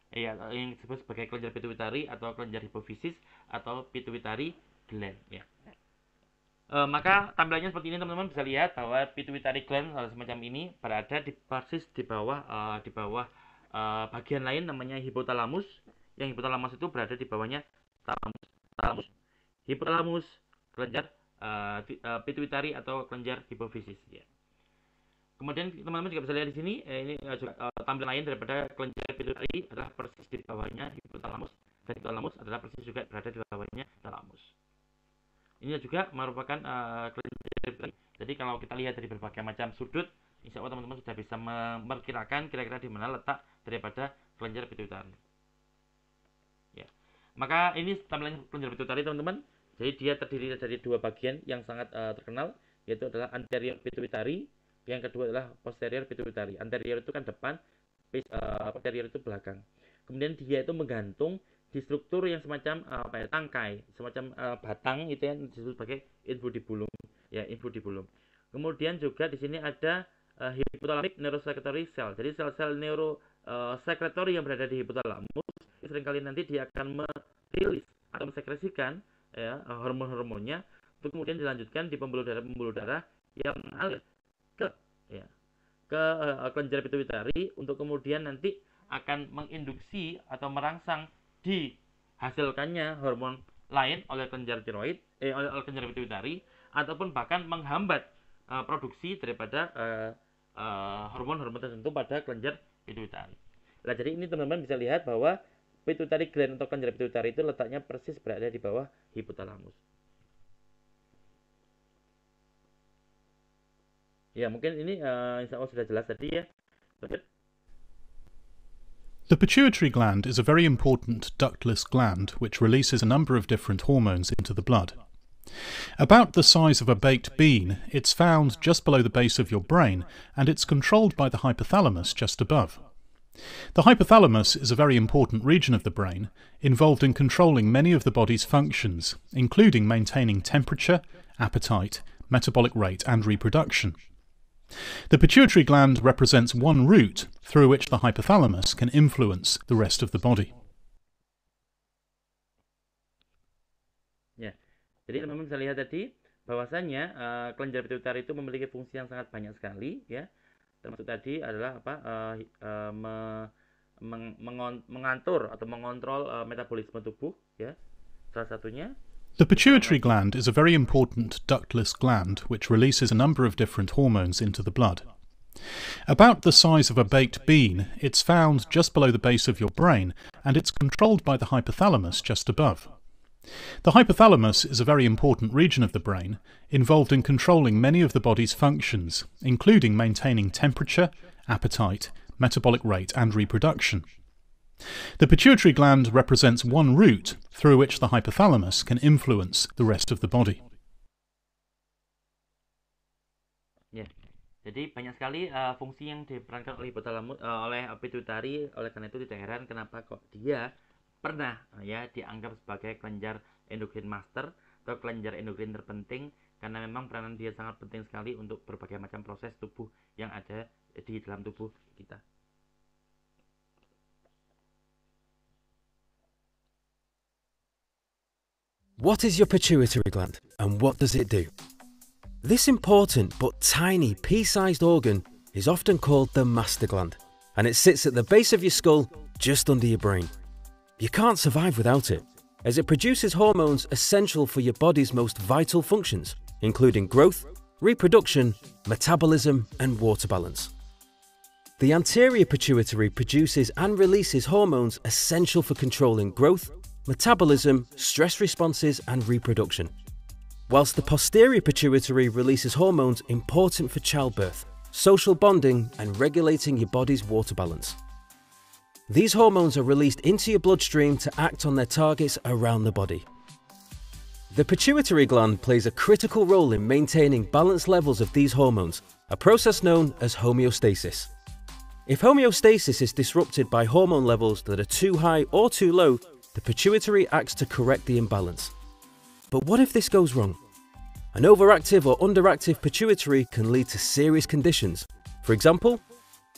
Ya, yang disebut sebagai kelenjar pituitari atau kelenjar hipofisis atau pituitary gland, ya. Maka tampilannya seperti ini, teman-teman bisa lihat bahwa pituitary gland semacam ini berada persis di bawah bagian lain namanya hipotalamus. Yang hipotalamus itu berada di bawahnya talamus, hipotalamus, kelenjar pituitari atau kelenjar hipofisis, ya. Kemudian teman-teman juga bisa lihat di sini, ini juga tampilan lain daripada kelenjar pituitari adalah persis di bawahnya hipotalamus, dan hipotalamus adalah persis juga berada di bawahnya talamus. Ini juga merupakan kelenjar pituitari. Jadi kalau kita lihat dari berbagai macam sudut, insya Allah teman-teman sudah bisa memperkirakan kira-kira di mana letak daripada kelenjar pituitari. Maka ini timeline kelenjar pituitari teman-teman. Jadi dia terdiri dari dua bagian yang sangat terkenal, yaitu adalah anterior pituitari, yang kedua adalah posterior pituitari. Anterior itu kan depan, posterior itu belakang. Kemudian dia itu menggantung di struktur yang semacam tangkai, semacam batang itu yang disebut sebagai infundibulum, ya infundibulum. Kemudian juga di sini ada hypothalamic neurosecretory cell. Jadi sel-sel neurosecretory yang berada di hipotalamus seringkali nanti dia akan merilis atau mensekresikan ya hormon-hormonnya untuk kemudian dilanjutkan di pembuluh darah yang mengalir ke kelenjar pituitari untuk kemudian nanti akan menginduksi atau merangsang dihasilkannya hormon lain oleh kelenjar tiroid, oleh kelenjar pituitari, ataupun bahkan menghambat produksi daripada hormon-hormon tertentu pada kelenjar pituitari. Nah, jadi ini teman-teman bisa lihat bahwa pituitary gland atau kelenjar pituitari itu letaknya persis berada di bawah hipotalamus. Ya, mungkin ini insya Allah sudah jelas tadi ya. The pituitary gland is a very important ductless gland which releases a number of different hormones into the blood. About the size of a baked bean, it's found just below the base of your brain, and it's controlled by the hypothalamus just above. The hypothalamus is a very important region of the brain, involved in controlling many of the body's functions, including maintaining temperature, appetite, metabolic rate, and reproduction. The pituitary gland represents one route through which the hypothalamus can influence the rest of the body. Ya, jadi teman-teman bisa lihat tadi bahwasannya kelenjar pituitari itu memiliki fungsi yang sangat banyak sekali, ya. Termasuk tadi adalah mengatur atau mengontrol metabolisme tubuh, ya. Salah satunya. The pituitary gland is a very important ductless gland which releases a number of different hormones into the blood. About the size of a baked bean, it's found just below the base of your brain, and it's controlled by the hypothalamus just above. The hypothalamus is a very important region of the brain, involved in controlling many of the body's functions, including maintaining temperature, appetite, metabolic rate, and reproduction. The pituitary gland represents one route through which the hypothalamus can influence the rest of the body. Ya, jadi banyak sekali fungsi yang diperankan oleh hipotalamus, oleh pituitari. Oleh karena itu tidak heran kenapa kok dia pernah ya dianggap sebagai kelenjar endokrin master atau kelenjar endokrin terpenting, karena memang peranan dia sangat penting sekali untuk berbagai macam proses tubuh yang ada di dalam tubuh kita. What is your pituitary gland and what does it do? This important but tiny pea-sized organ is often called the master gland, and it sits at the base of your skull just under your brain. You can't survive without it, as it produces hormones essential for your body's most vital functions, including growth, reproduction, metabolism, and water balance. The anterior pituitary produces and releases hormones essential for controlling growth, metabolism, stress responses, and reproduction, whilst the posterior pituitary releases hormones important for childbirth, social bonding, and regulating your body's water balance. These hormones are released into your bloodstream to act on their targets around the body. The pituitary gland plays a critical role in maintaining balanced levels of these hormones, a process known as homeostasis. If homeostasis is disrupted by hormone levels that are too high or too low, the pituitary acts to correct the imbalance. But what if this goes wrong? An overactive or underactive pituitary can lead to serious conditions. For example,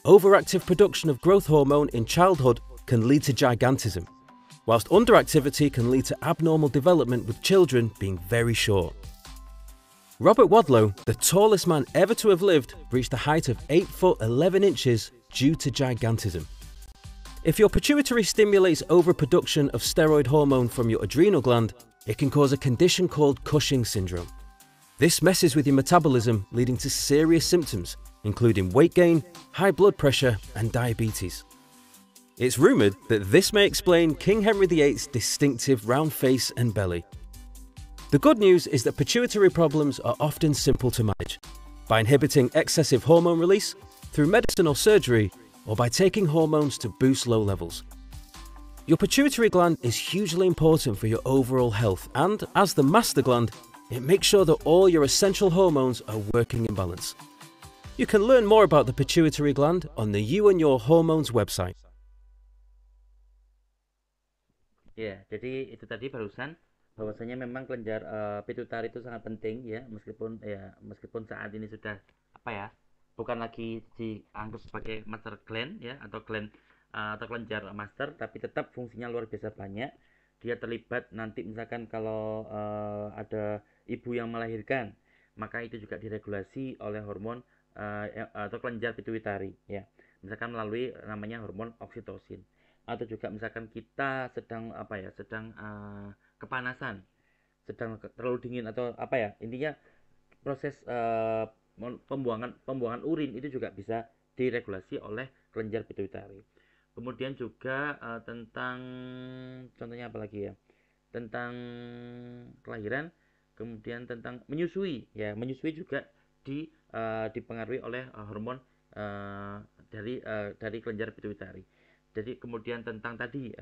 overactive production of growth hormone in childhood can lead to gigantism, whilst underactivity can lead to abnormal development with children being very short. Robert Wadlow, the tallest man ever to have lived, reached a height of 8 foot 11 inches due to gigantism. If your pituitary stimulates overproduction of steroid hormone from your adrenal gland, it can cause a condition called Cushing syndrome. This messes with your metabolism, leading to serious symptoms, including weight gain, high blood pressure, and diabetes. It's rumoured that this may explain King Henry VIII's distinctive round face and belly. The good news is that pituitary problems are often simple to manage, by inhibiting excessive hormone release, through medicine or surgery, or by taking hormones to boost low levels. Your pituitary gland is hugely important for your overall health, and as the master gland, it makes sure that all your essential hormones are working in balance. You can learn more about the pituitary gland on the You and Your Hormones website. Ya, jadi itu tadi barusan bahwasanya memang kelenjar pituitari itu sangat penting ya, meskipun saat ini sudah bukan lagi dianggap sebagai master gland ya atau kelenjar master, tapi tetap fungsinya luar biasa banyak. Dia terlibat nanti misalkan kalau ada ibu yang melahirkan, maka itu juga diregulasi oleh hormon atau kelenjar pituitari ya. Misalkan melalui namanya hormon oksitosin. Atau juga misalkan kita sedang kepanasan, sedang terlalu dingin atau intinya proses pembuangan urin itu juga bisa diregulasi oleh kelenjar pituitari. Kemudian juga tentang contohnya apa lagi ya, tentang kelahiran, kemudian tentang menyusui ya, menyusui juga dipengaruhi oleh hormon dari kelenjar pituitari. Jadi kemudian tentang tadi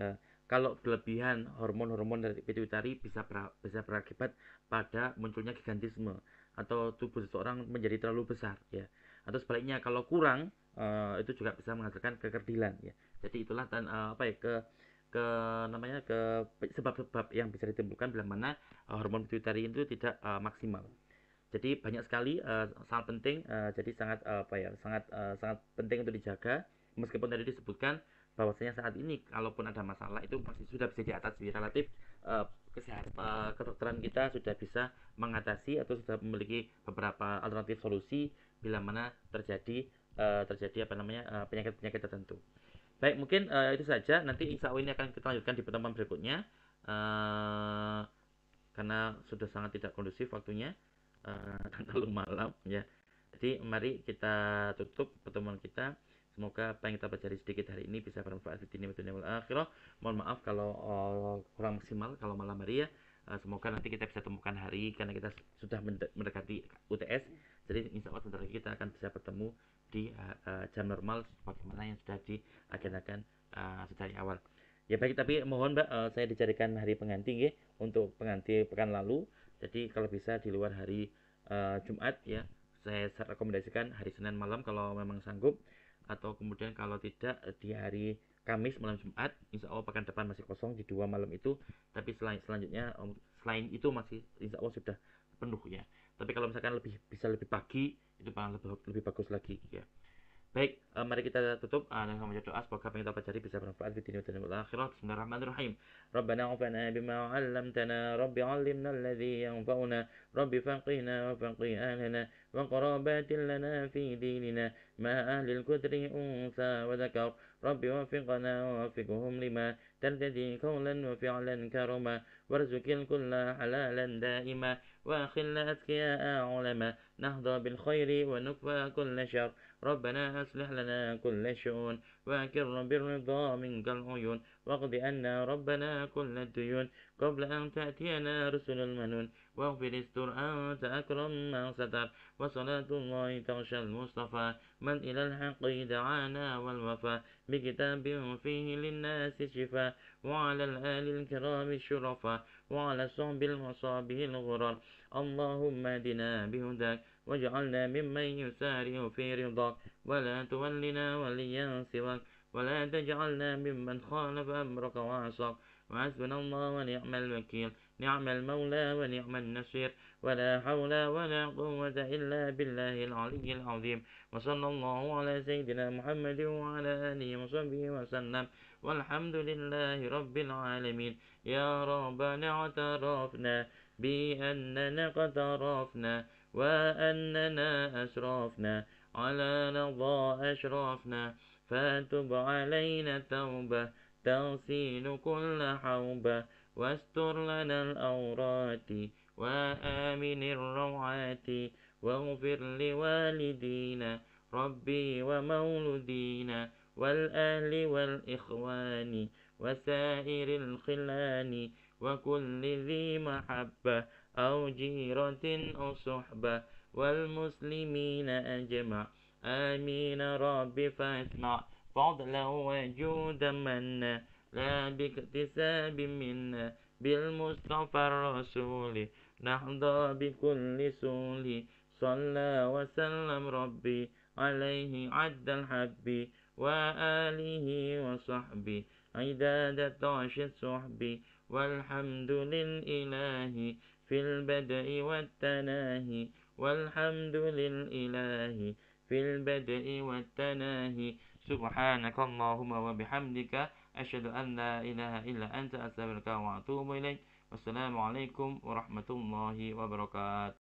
kalau kelebihan hormon-hormon dari pituitari bisa berakibat pada munculnya gigantisme atau tubuh seseorang menjadi terlalu besar ya. Atau sebaliknya kalau kurang itu juga bisa menghasilkan kekerdilan ya. Jadi itulah sebab-sebab yang bisa ditimbulkan bila mana hormon pituitari itu tidak maksimal. Jadi banyak sekali sangat penting, jadi sangat penting untuk dijaga, meskipun tadi disebutkan bahwasanya saat ini kalaupun ada masalah itu masih sudah bisa diatasi relatif, kedokteran kita sudah bisa mengatasi atau sudah memiliki beberapa alternatif solusi bila mana terjadi penyakit-penyakit tertentu. Baik, mungkin itu saja. Nanti insya Allah ini akan kita lanjutkan di pertemuan berikutnya karena sudah sangat tidak kondusif waktunya dan terlalu malam ya. Jadi mari kita tutup pertemuan kita. Semoga apa yang kita pelajari sedikit hari ini bisa bermanfaat di dunia wal akhirah. Mohon maaf kalau kurang maksimal kalau malam hari ya. Semoga nanti kita bisa temukan hari karena kita sudah mendekati UTS. Jadi insya Allah sebentar lagi kita akan bisa bertemu di jam normal bagaimana yang sudah diagendakan sejak awal. Ya baik, tapi mohon Mbak, saya dicarikan hari pengganti ya, untuk pengganti pekan lalu. Jadi kalau bisa di luar hari Jumat ya, saya rekomendasikan hari Senin malam kalau memang sanggup, atau kemudian kalau tidak di hari Kamis malam Jumat. Insya Allah pekan depan masih kosong di 2 malam itu, tapi selanjutnya selain itu masih insya Allah sudah penuh ya. Tapi kalau misalkan bisa lebih pagi itu lebih bagus lagi ya. Baik, mari kita tutup dengan membaca doa. Semoga apa yang kita pelajari bisa bermanfaat di dunia dan akhirat. Bismillahirrahmanirrahim. Rabbana anfa'na bima 'allamtana, Rabbi 'allimna alladhi yanfa'una, Rabbi faqihna wa faqih ahlana wa qarabatin lana fi dinina ma ahli al-qudri unsa wa dhakar. Rabbi wafiqna wa wafiqhum lima tartadi qawlan wa fi'lan karama warzuqil kulla halalan daima wa akhilna atqiya ulama nahda bil khairi wa nukfa kulla shar. ربنا أصلح لنا كل شؤون وأكر بالرضا منك العيون واقض عنا ربنا كل الديون قبل أن تأتينا رسل المنون واغفر استر أنت أكرم من ستر وصلاة الله تغشى المصطفى من إلى الحق دعانا والوفاء بكتاب فيه للناس شفاء وعلى الآل الكرام الشرفاء وعلى الصحب المصابه الغرر. اللهم اهدنا بهداك واجعلنا ممن يسارع في رضاك ولا تولنا وليا سواك ولا تجعلنا ممن خالف أمرك وعصاك. وحسبنا الله ونعم الوكيل، نعم المولى ونعم النصير، ولا حول ولا قوة إلا بالله العلي العظيم. وصلى الله على سيدنا محمد وعلى آله وصحبه وسلم والحمد لله رب العالمين. يا ربنا اعترفنا بأننا اقترفنا وأننا أسرفنا على لظى أشرفنا فتب علينا توبة تغسل كل حوبة واستر لنا الأورات وآمن الروعات واغفر لوالدينا ربي ومولودينا والأهل والإخوان وسائر الخلان وكل ذي محبة أو جيرة أو صحبة والمسلمين أجمع. آمين رب فاسمع فضلا وجودا منا لا باكتساب منا بالمصطفى الرسول نحظى بكل سول صلى وسلم ربي عليه عد الحب وآله وصحبه عداد طاش الصحب والحمد للإله في البدء والتناهي والحمد للإله في البدء والتناهي سبحانك اللهم وبحمدك أشهد أن لا إله إلا أنت أستغفرك وأتوب إليك والسلام عليكم ورحمة الله وبركاته.